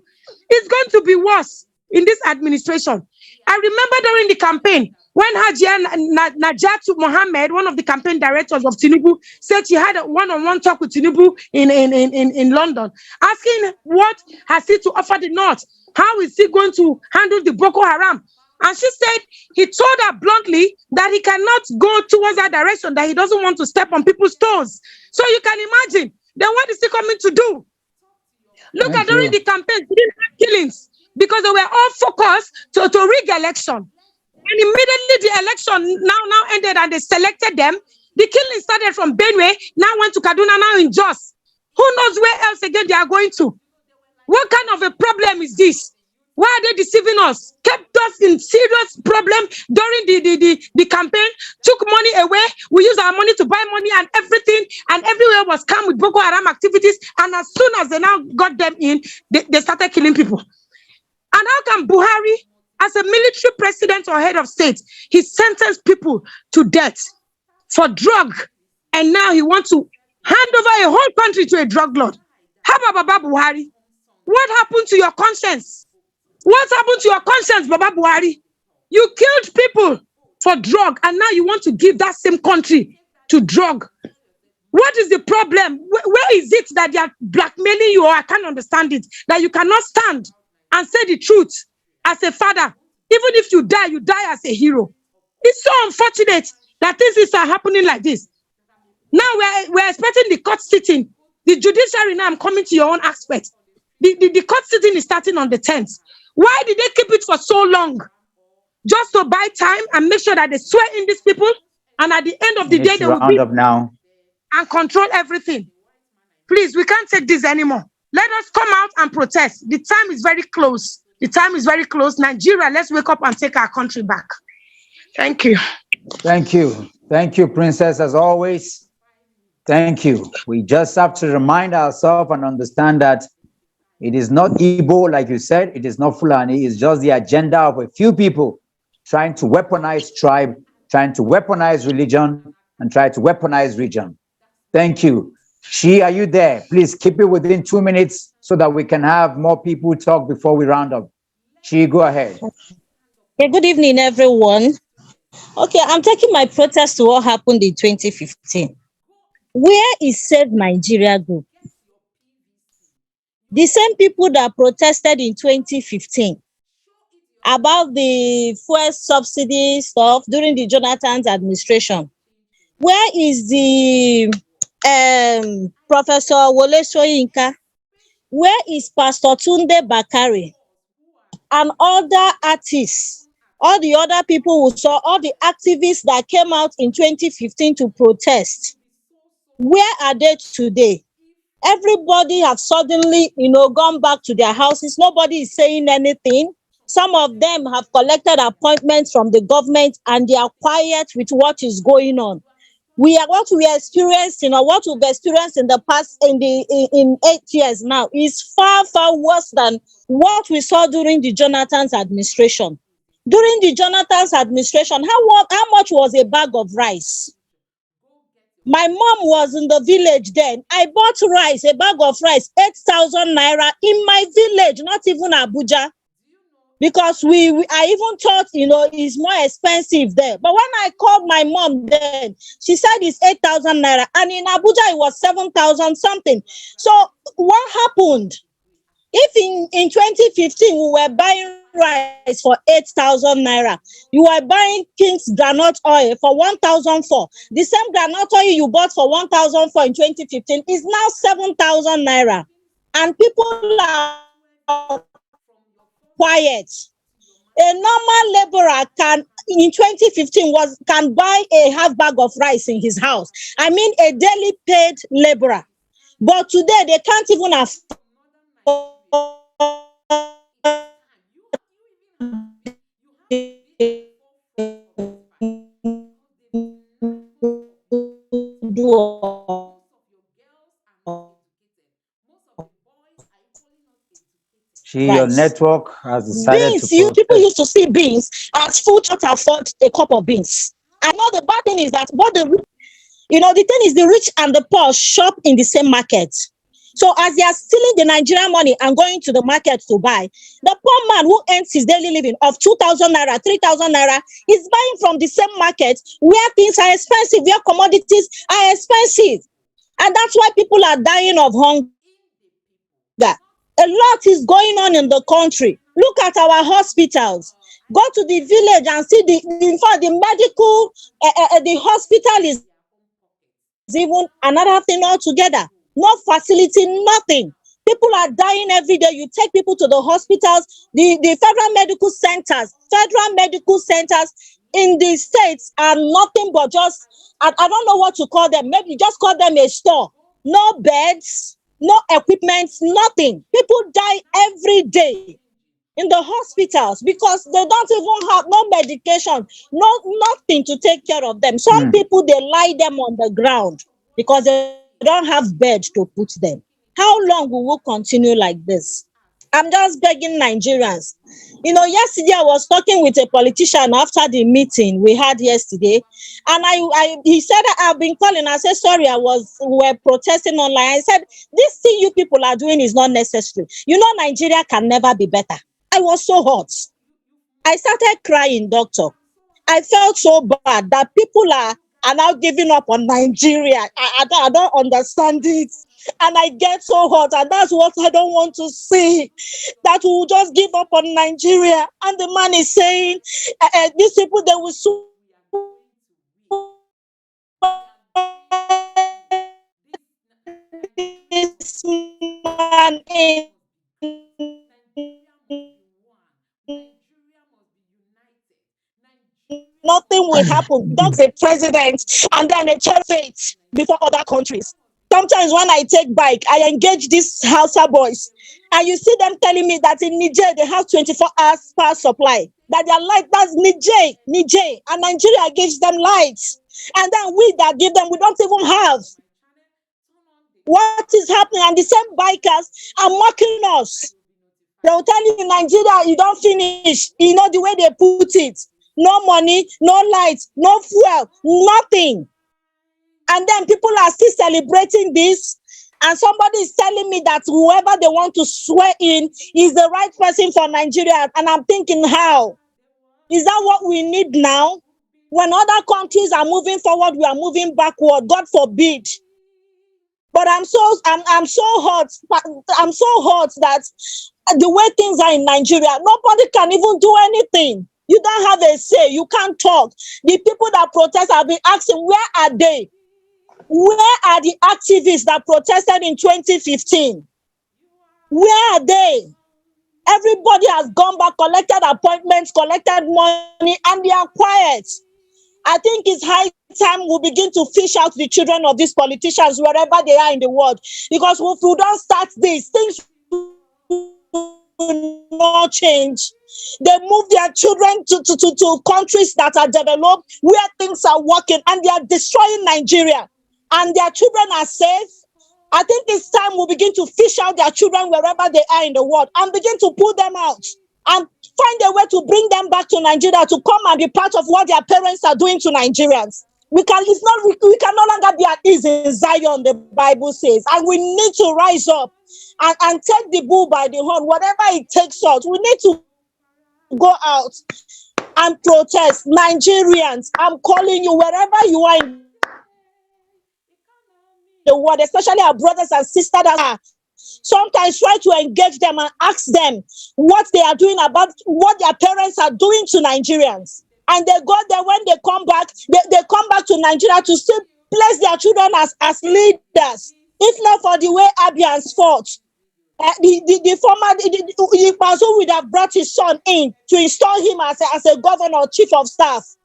It's going to be worse in this administration. I remember during the campaign when Najatu Mohammed, one of the campaign directors of Tinubu, said she had a one-on-one talk with Tinubu in London, asking what has he to offer the North? How is he going to handle the Boko Haram? And she said he told her bluntly that he cannot go towards that direction, that he doesn't want to step on people's toes. So you can imagine, then what is he coming to do? Look at during the campaign, killings, because they were all focused to rig election. And immediately the election now ended and they selected them. The killing started from Benue, now went to Kaduna, now in Jos. Who knows where else again they are going to? What kind of a problem is this? Why are they deceiving us? Kept us in serious problem during the campaign, took money away. We used our money to buy money and everything, and everywhere was calm with Boko Haram activities. And as soon as they now got them in, they started killing people. And how can Buhari, as a military president or head of state, he sentenced people to death for drug, and now he wants to hand over a whole country to a drug lord? How about Baba Buhari? What happened to your conscience? What happened to your conscience, Baba Buhari? You killed people for drug, and now you want to give that same country to drug. What is the problem? Where is it that they are blackmailing you, or I can't understand it, that you cannot stand and say the truth as a father? Even if you die as a hero. It's so unfortunate that things are happening like this. Now we're expecting the court sitting. The judiciary, now I'm coming to your own aspect. The court sitting is starting on the 10th. Why did they keep it for so long? Just to buy time and make sure that they swear in these people, and at the end of the day they will be up now and control everything. Please, we can't take this anymore. Let us come out and protest. The time is very close. The time is very close. Nigeria, let's wake up and take our country back. Thank you. Thank you. Thank you, Princess, as always. Thank you. We just have to remind ourselves and understand that it is not Igbo, like you said. It is not Fulani. It's just the agenda of a few people trying to weaponize tribe, trying to weaponize religion, and try to weaponize region. Thank you. She, are you there? Please keep it within 2 minutes so that we can have more people talk before we round up. She, go ahead. Okay, good evening, everyone. Okay, I'm taking my protest to what happened in 2015. Where is Save Nigeria Group? The same people that protested in 2015 about the fuel subsidy stuff during the Jonathan's administration. Where is the Professor Wole Soyinka? Where is Pastor Tunde Bakare and other artists, all the other people who saw, all the activists that came out in 2015 to protest? Where are they today? Everybody have suddenly, gone back to their houses. Nobody is saying anything. Some of them have collected appointments from the government and they are quiet with what is going on. What we experienced, what we've experienced in the past, in 8 years now, is far, far worse than what we saw during the Jonathan's administration. During the Jonathan's administration, how much was a bag of rice? My mom was in the village then. I bought rice, a bag of rice, 8,000 naira in my village, not even Abuja. Because I even thought, it's more expensive there. But when I called my mom then, she said it's 8,000 naira. And in Abuja, it was 7,000 something. So what happened? If in 2015 we were buying rice for 8,000 naira, you were buying King's groundnut oil for 1,004. The same groundnut oil you bought for 1,004 in 2015 is now 7,000 naira. And people are quiet. A normal laborer in 2015 can buy a half bag of rice in his house. I mean, a daily paid laborer. But today they can't even afford Your rice. network has decided to Beans, people protest. used to see beans as food, not afford a cup of beans. I know the bad thing is that the thing is the rich and the poor shop in the same market. So as they are stealing the Nigerian money and going to the market to buy, the poor man who earns his daily living of 2,000 naira, 3,000 naira is buying from the same market where things are expensive, where commodities are expensive. And that's why people are dying of hunger. A lot is going on in the country. Look at our hospitals. Go to the village and see in fact, the medical, the hospital is even another thing altogether. No facility, nothing. People are dying every day. You take people to the hospitals, the federal medical centers in the states are nothing but just, I don't know what to call them. Maybe just call them a store. No beds, no equipment, nothing. People die every day in the hospitals because they don't even have no medication, nothing to take care of them. Some people, they lie them on the ground because they don't have bed to put them. How long will we continue like this? I'm just begging Nigerians. Yesterday I was talking with a politician after the meeting we had yesterday, and he said, I've been calling. I said, sorry, we were protesting online. I said, this thing you people are doing is not necessary. Nigeria can never be better. I was so hot. I started crying, doctor. I felt so bad that people are now giving up on Nigeria. I don't understand it. And I get so hot, and that's what I don't want to see. That we will just give up on Nigeria. And the man is saying, these people, they will soon this man in nothing will happen. That's a president and then a chair fate before other countries. Sometimes when I take bike, I engage these Hausa boys, and you see them telling me that in Niger they have 24 hours power supply. That their light, that's Niger, and Nigeria gives them lights, and then we that give them, we don't even have. What is happening? And the same bikers are mocking us. They will tell you in Nigeria, you don't finish. The way they put it. No money, no light, no fuel, nothing. And then people are still celebrating this. And somebody is telling me that whoever they want to swear in is the right person for Nigeria. And I'm thinking, how? Is that what we need now? When other countries are moving forward, we are moving backward. God forbid. But I'm so hot. I'm so hot that the way things are in Nigeria, nobody can even do anything. You don't have a say. You can't talk. The people that protest have been asking, where are they? Where are the activists that protested in 2015? Where are they? Everybody has gone back, collected appointments, collected money, and they are quiet. I think it's high time we begin to fish out the children of these politicians wherever they are in the world. Because if we don't start this, things will not change. They move their children to countries that are developed, where things are working, and they are destroying Nigeria. And their children are safe. I think it's time we begin to fish out their children wherever they are in the world and begin to pull them out. and find a way to bring them back to Nigeria to come and be part of what their parents are doing to Nigerians. We can no longer be at ease in Zion, the Bible says, and we need to rise up and take the bull by the horn, whatever it takes us. We need to go out and protest. Nigerians, I'm calling you, wherever you are in the world, especially our brothers and sisters that are, sometimes try to engage them and ask them what they are doing about what their parents are doing to Nigerians. And they go there, when they come back, they come back to Nigeria to still place their children as leaders. If not for the way Abians fought, the former the person would have brought his son in to install him as a governor or chief of staff.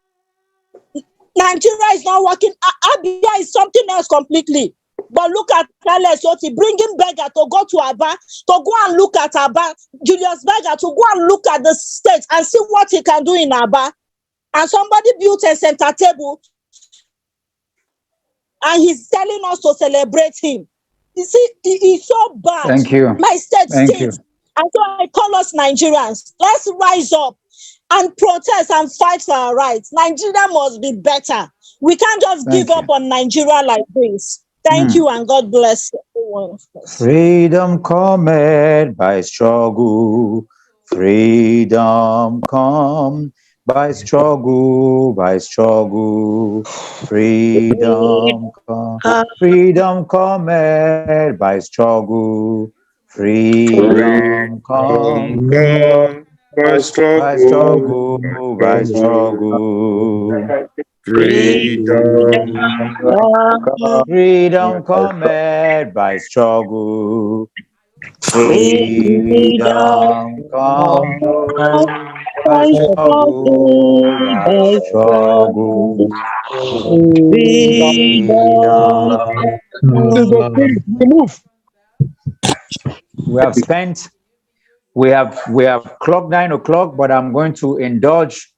Nigeria is not working. Abia is something else completely. But look at Soti bringing Berger to go to Aba, to go and look at Aba, Julius Berger to go and look at the state and see what he can do in Aba. And somebody built a center table and he's telling us to celebrate him. You see, it's so bad. Thank you. My state Thank stinks. you. And so I call us Nigerians. Let's rise up and protest and fight for our rights. Nigeria must be better. We can't just give up on Nigeria like this. Thank you and God bless everyone. Freedom cometh by struggle. Freedom come by struggle, by struggle. Freedom come. Freedom cometh by struggle. Freedom come by struggle, by struggle. Freedom cometh by struggle. Freedom come by struggle, by struggle. Freedom. We have clocked 9 o'clock, but I'm going to indulge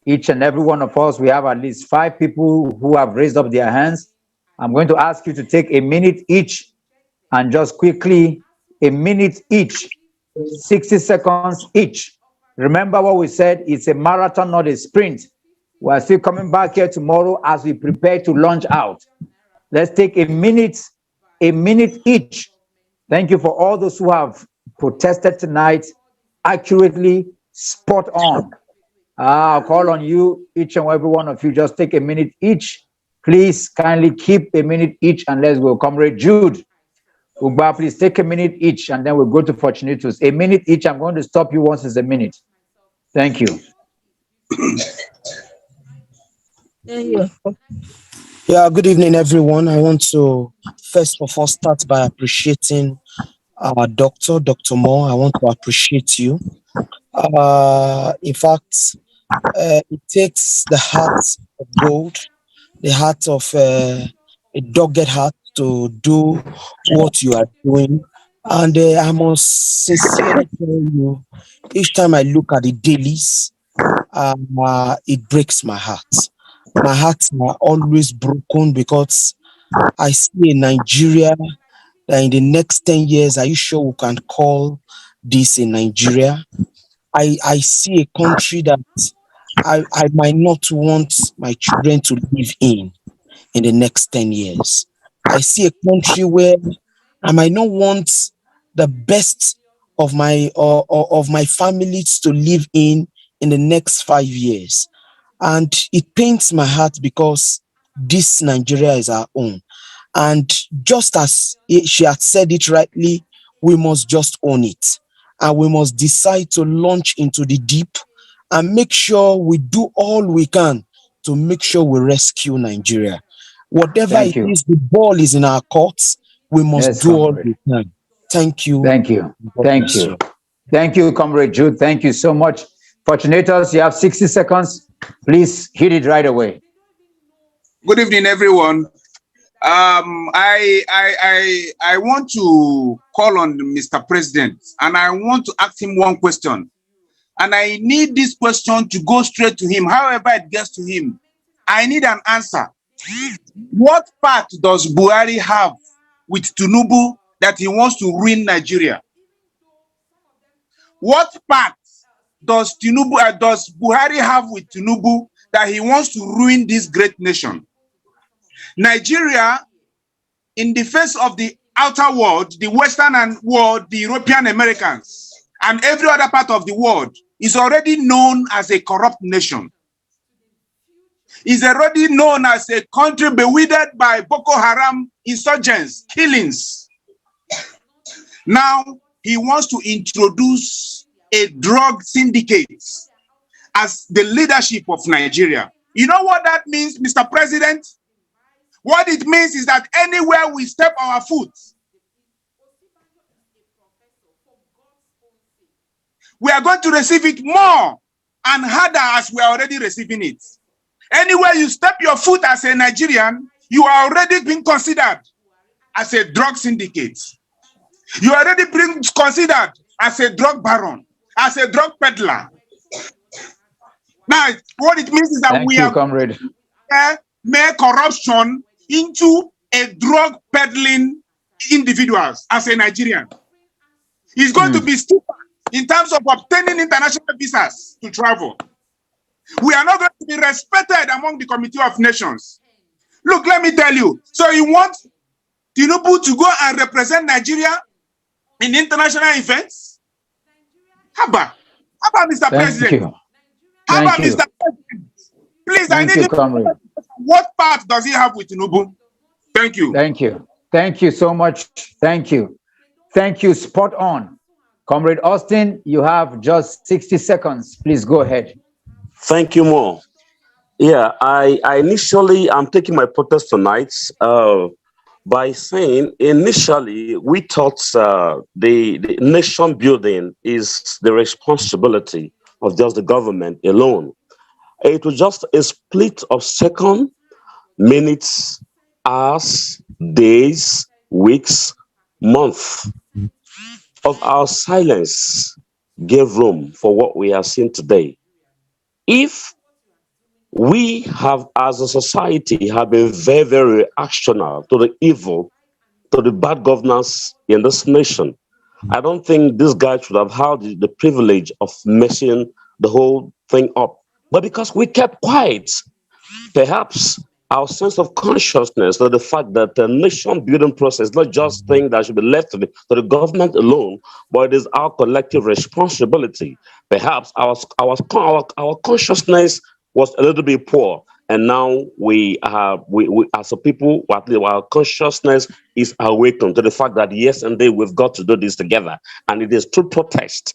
each and every one of us. We have at least 5 people who have raised up their hands. I'm going to ask you to take a minute each and just quickly, a minute each, 60 seconds each. Remember what we said, it's a marathon, not a sprint. We're still coming back here tomorrow as we prepare to launch out. Let's take a minute each. Thank you for all those who have protested tonight accurately, spot on. I'll call on you, each and every one of you, just take a minute each. Please kindly keep a minute each and let's go. Comrade Jude, Ugba, please take a minute each and then we'll go to Fortunatus. A minute each. I'm going to stop you once it's a minute. Thank you. Yeah, good evening, everyone. I want to first of all start by appreciating our Dr. Moore. I want to appreciate you. In fact, it takes the heart of gold, the heart of a dogged heart to do what you are doing. And I must sincerely tell you, each time I look at the dailies, it breaks my heart. My heart is always broken because I see a Nigeria that in the next 10 years, are you sure we can call this a Nigeria? I see a country that I might not want my children to live in the next 10 years. I see a country where I might not want the best of my families to live in the next 5 years. And it pains my heart because this Nigeria is our own. And just as she had said it rightly, we must just own it. And we must decide to launch into the deep and make sure we do all we can to make sure we rescue Nigeria. Whatever Thank it you. is, the ball is in our courts. We must Yes, do all comrade. we can. Thank you. Thank you. God Thank bless you. Thank you, Comrade Jude. Thank you so much. Fortunatus, you have 60 seconds. Please hit it right away. Good evening, everyone. I want to call on Mr. President, and I want to ask him one question. And I need this question to go straight to him, however it gets to him. I need an answer. What part does Buhari have with Tinubu that he wants to ruin Nigeria? What part does Buhari have with Tinubu that he wants to ruin this great nation? Nigeria, in the face of the outer world, the Western world, the European Americans, and every other part of the world, is already known as a corrupt nation. Is already known as a country bewildered by Boko Haram insurgents, killings. Now, he wants to introduce a drug syndicate as the leadership of Nigeria. You know what that means, Mr. President? What it means is that anywhere we step our foot, we are going to receive it more and harder as we are already receiving it. Anywhere you step your foot as a Nigerian, you are already being considered as a drug syndicate. You are already being considered as a drug baron, as a drug peddler. Now, what it means is that Thank we you, are comrade. make corruption into a drug peddling individuals as a Nigerian. It's going to be steeper in terms of obtaining international visas to travel. We are not going to be respected among the Committee of Nations. Look, let me tell you. So you want Tinubu to go and represent Nigeria in international events? Haba, Mr. Thank President. you. Thank you. Mr. President. Please, Thank I need you, you comrade. to what part does he have with Tinubu? Thank you. Thank you. Thank you so much. Thank you. Thank you. Spot on. Comrade Austin, you have just 60 seconds. Please go ahead. Thank you, Mo. Yeah, I initially, I'm taking my protest tonight by saying initially we thought the nation building is the responsibility of just the government alone. It was just a split of second, minutes, hours, days, weeks, months of our silence gave room for what we are seeing today. If we have, as a society, have been very, very reactionary to the evil, to the bad governance in this nation, I don't think this guy should have had the privilege of messing the whole thing up. But because we kept quiet, perhaps our sense of consciousness that the fact that the nation building process is not just thing that should be left to the government alone, but it is our collective responsibility. Perhaps our consciousness was a little bit poor, and now we as a people, at least our consciousness is awakened to the fact that yes, indeed we've got to do this together, and it is through protest.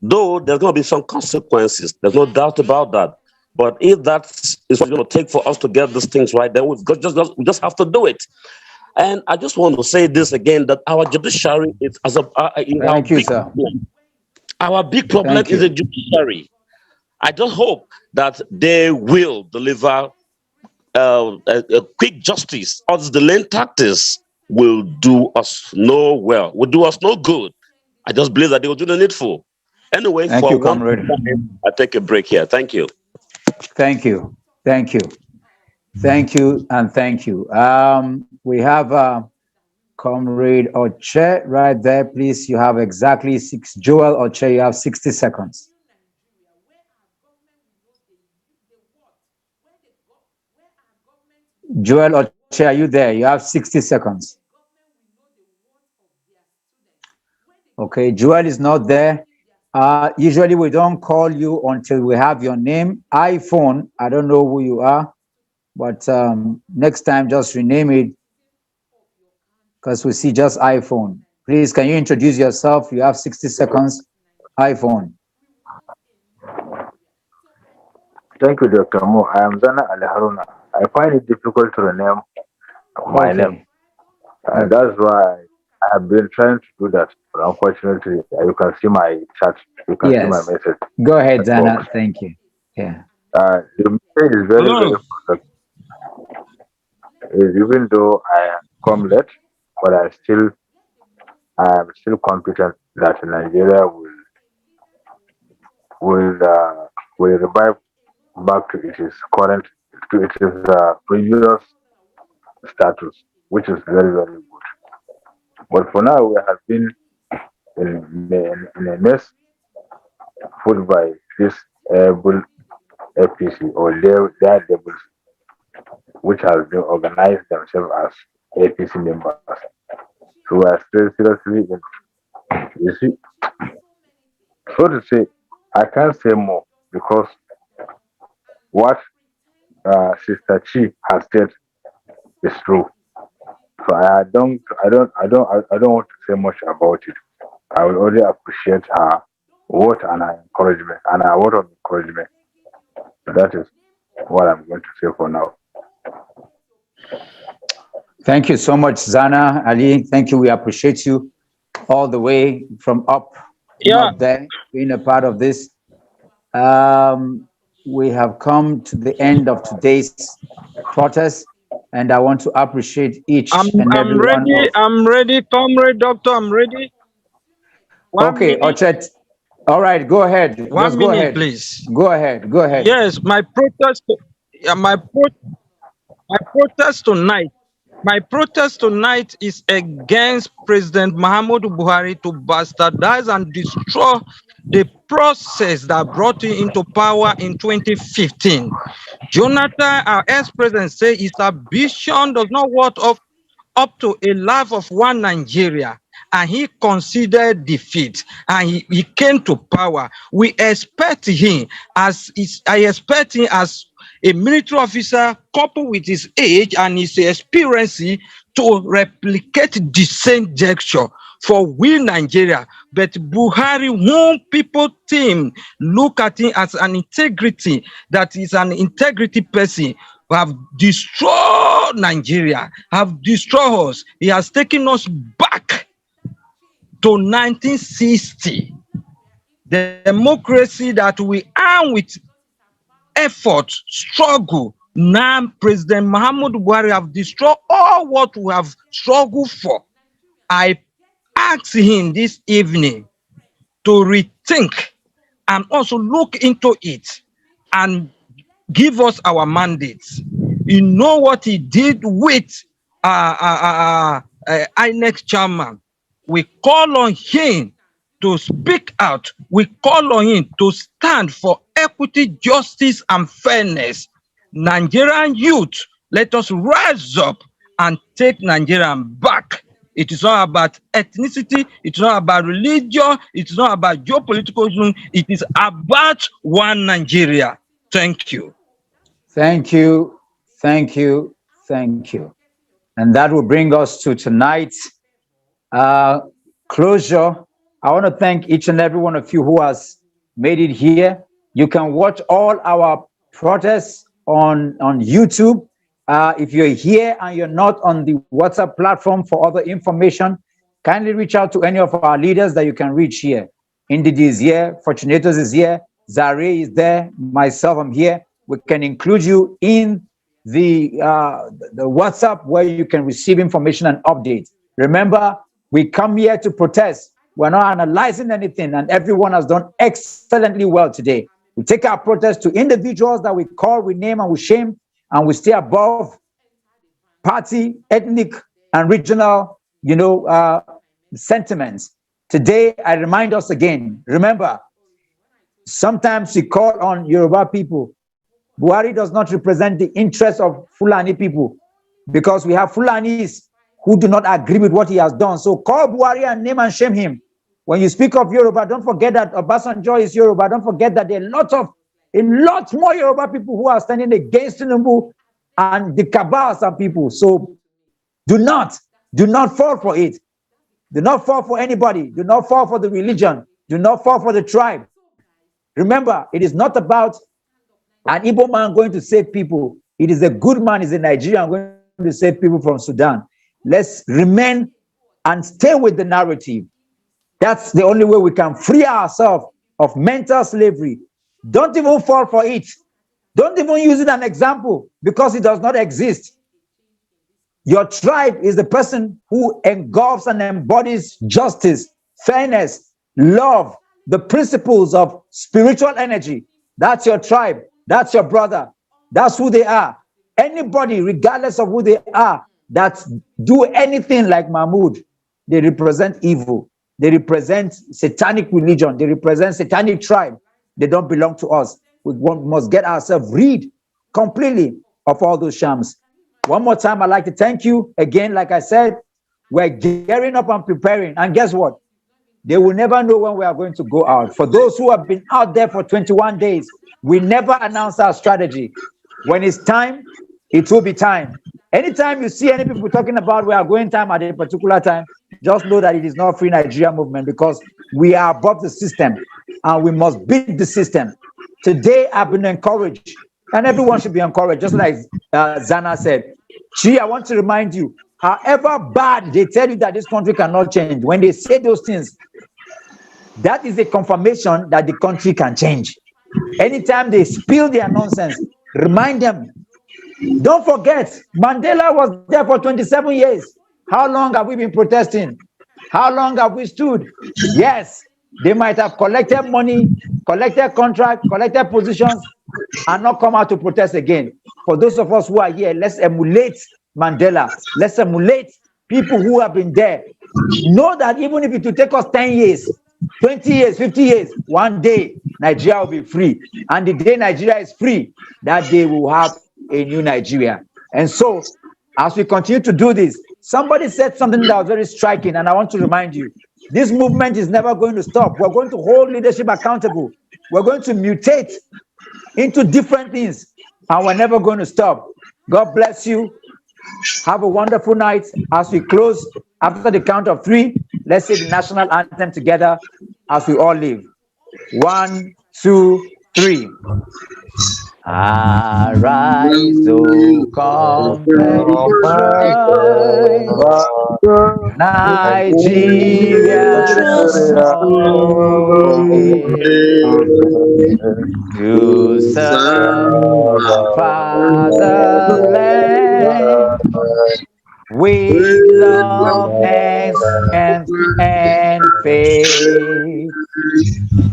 Though there's going to be some consequences, there's no doubt about that. But if that is what it's going to take for us to get these things right, then we just have to do it. And I just want to say this again: that our judiciary is Thank you, sir. Our big problem is the judiciary. I just hope that they will deliver a quick justice, or the lane tactics will do us will do us no good. I just believe that they will do the needful. Anyway, Thank for you, one comrade. time, I take a break here. Thank you. Thank you. Thank you. Thank you and thank you. We have Comrade Oche right there. Please, you have exactly Joel Oche, you have 60 seconds. Joel Oche, are you there? You have 60 seconds. Okay, Joel is not there. Usually we don't call you until we have your name. iPhone, I don't know who you are, but next time just rename it because we see just iPhone. Please, can you introduce yourself? You have 60 seconds. iPhone. Thank you, Dr. Mo. I am Zana Ali Haruna. I find it difficult to rename my name. And that's why I have been trying to do that. But unfortunately, you can see my chat. You can see my message. Go ahead, Zana. Thank you. Yeah. The message is very, very productive. Even though I come late, but I am still confident that Nigeria will revive back to its current, to its previous status, which is very, very good. But for now, we have been in a mess put by this able APC or their devils, which has been organized themselves as APC members. So we are still seriously in, you see, so to say, I can't say more because what Sister Chi has said is true. So I don't want to say much about it. I will only appreciate her word and her encouragement and her word of encouragement. So that is what I'm going to say for now. Thank you so much, Zana Ali. Thank you. We appreciate you all the way from up north there, being a part of this. We have come to the end of today's protest, and I want to appreciate each and every I'm one ready. of. I'm ready, comrade doctor. I'm ready. One Okay, minute. Ochet. All right, go ahead. Just 1 go minute, ahead. please. Go ahead. Go ahead. Yes, my protest tonight. My protest tonight is against President Muhammadu Buhari to bastardize and destroy the process that brought him into power in 2015. Jonathan, our ex-president, said his ambition does not worth of up to a life of one Nigeria, and he considered defeat and he came to power. We expect him I expect him as a military officer coupled with his age and his experience to replicate the same gesture for we Nigeria. But Buhari, whom people think look at him as an integrity, that is an integrity person, have destroyed Nigeria, have destroyed us. He has taken us back to 1960. The democracy that we are with effort, struggle. Now President Muhammadu Buhari have destroyed all what we have struggled for. I ask him this evening to rethink and also look into it and give us our mandates. You know what he did with INEC chairman. We call on him to speak out. We call on him to stand for equity, justice, and fairness. Nigerian youth, let us rise up and take Nigeria back. It is not about ethnicity, it's not about religion, it's not about geopolitical zone, it is about one Nigeria. Thank you. Thank you. Thank you. Thank you. And that will bring us to tonight's closure. I want to thank each and every one of you who has made it here. You can watch all our protests on YouTube. If you're here and you're not on the WhatsApp platform for other information, kindly reach out to any of our leaders that you can reach here. Indidi is here, Fortunatus is here, Zare is there, myself, I'm here. We can include you in the WhatsApp where you can receive information and updates. Remember, we come here to protest. We're not analyzing anything, and everyone has done excellently well today. We take our protest to individuals that we call, we name, and we shame, and we stay above party, ethnic, and regional, sentiments. Today, I remind us again, remember, sometimes we call on Yoruba people. Buhari does not represent the interests of Fulani people because we have Fulanis who do not agree with what he has done. So call Buhari and name and shame him. When you speak of Yoruba, don't forget that Obasanjo is Yoruba. Don't forget that there are a lot more Yoruba people who are standing against Tinubu and the cabals and people. So do not fall for it. Do not fall for anybody. Do not fall for the religion. Do not fall for the tribe. Remember, it is not about an Igbo man going to save people. It is a good man, is a Nigerian going to save people from Sudan. Let's remain and stay with the narrative. That's the only way we can free ourselves of mental slavery. Don't even fall for it. Don't even use it as an example because it does not exist. Your tribe is the person who engulfs and embodies justice, fairness, love, the principles of spiritual energy. That's your tribe. That's your brother. That's who they are. Anybody, regardless of who they are, that do anything like Mahmoud, they represent evil. They represent satanic religion. They represent satanic tribe. They don't belong to us. Must get ourselves rid completely of all those shams. One more time, I'd like to thank you again. Like I said, we're gearing up and preparing. And guess what? They will never know when we are going to go out. For those who have been out there for 21 days, we never announce our strategy. When it's time, it will be time. Anytime you see any people talking about we are going time at a particular time, just know that it is not Free Nigeria movement, because we are above the system and we must beat the system. Today, I've been encouraged, and everyone should be encouraged, just like Zana said. I want to remind you, however bad they tell you that this country cannot change, when they say those things, that is a confirmation that the country can change. Anytime they spill their nonsense, remind them. Don't forget, Mandela was there for 27 years. How long have we been protesting? How long have we stood? Yes, they might have collected money, collected contract, collected positions, and not come out to protest again. For those of us who are here, let's emulate Mandela. Let's emulate people who have been there. Know that even if it will take us 10 years, 20 years, 50 years, one day Nigeria will be free. And the day Nigeria is free, that day we will have a new Nigeria. And so, as we continue to do this, somebody said something that was very striking, and I want to remind you, this movement is never going to stop. We're going to hold leadership accountable. We're going to mutate into different things, and we're never going to stop. God bless you. Have a wonderful night. As we close, after the count of 3, let's say the national anthem together as we all leave. 1, 2, 3. Arise, O compassion, Nigeria's to serve our fatherland with love and faith.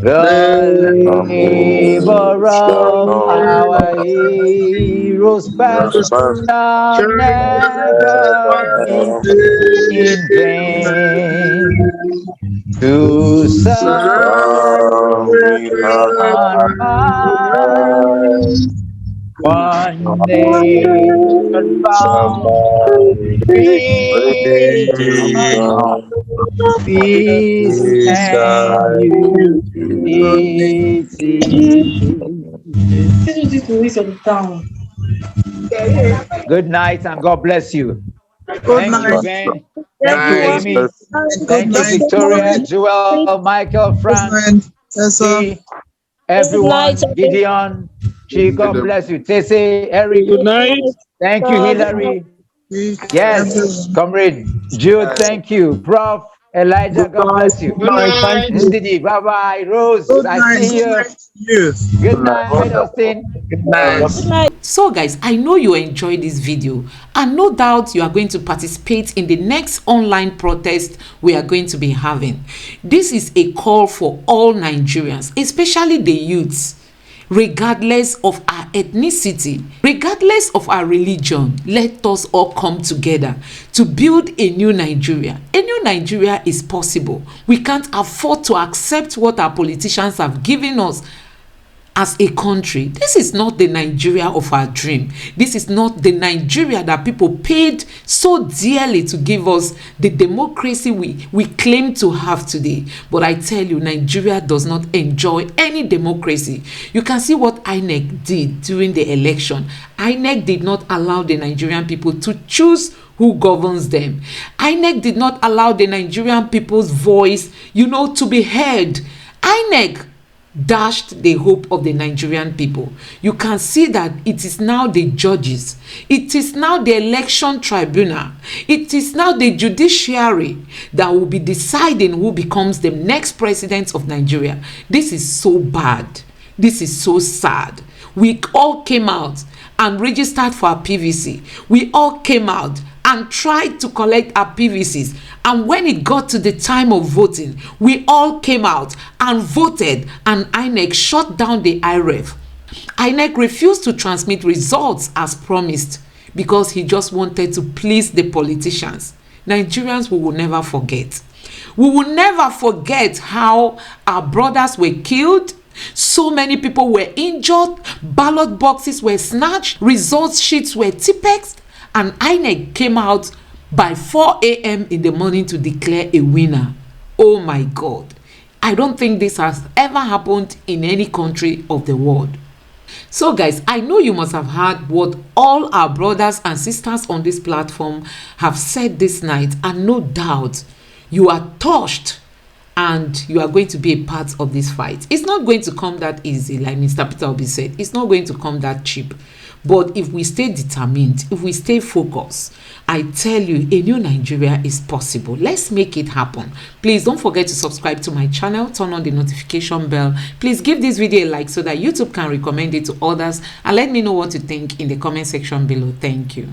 The labor of our heroes past shall never be in vain. To serve our one nation bound, freedom, peace and unity. Good night and God bless you. Thank you, Ben. Thank you, Amy. Thank you, Victoria, Joel, Michael, Frank, everyone, Gideon. God bless you. Tese, Eric. Good night. Thank you, Hillary. Yes, Comrade Jude, thank you. Prof. Elijah, God bless you. Good night. Ndidi, bye-bye. Rose, I see you. Good night, Austin. Good night. So guys, I know you enjoyed this video, and no doubt you are going to participate in the next online protest we are going to be having. This is a call for all Nigerians, especially the youths, regardless of our ethnicity, regardless of our religion. Let us all come together to build a new Nigeria. A new Nigeria is possible. We can't afford to accept what our politicians have given us as a country. This is not the Nigeria of our dream. This is not the Nigeria that people paid so dearly to give us the democracy we claim to have today. But I tell you, Nigeria does not enjoy any democracy. You can see what INEC did during the election. INEC did not allow the Nigerian people to choose who governs them. INEC did not allow the Nigerian people's voice, to be heard. INEC dashed the hope of the Nigerian people. You can see that it is now the judges, it is now the election tribunal, it is now the judiciary that will be deciding who becomes the next president of Nigeria. This is so bad. This is so sad. We all came out and registered for our PVC. We all came out and tried to collect our PVCs. And when it got to the time of voting, we all came out and voted, and INEC shut down the IREF. INEC refused to transmit results as promised because he just wanted to please the politicians. Nigerians, we will never forget. We will never forget how our brothers were killed. So many people were injured, ballot boxes were snatched, results sheets were tipexed, and INEC came out by 4 a.m. in the morning to declare a winner. Oh my God. I don't think this has ever happened in any country of the world. So guys, I know you must have heard what all our brothers and sisters on this platform have said this night, and no doubt you are touched and you are going to be a part of this fight. It's not going to come that easy, like Mr. Peter Obi said. It's not going to come that cheap. But if we stay determined, if we stay focused, I tell you, a new Nigeria is possible. Let's make it happen. Please don't forget to subscribe to my channel, turn on the notification bell. Please give this video a like so that YouTube can recommend it to others, and let me know what you think in the comment section below. Thank you.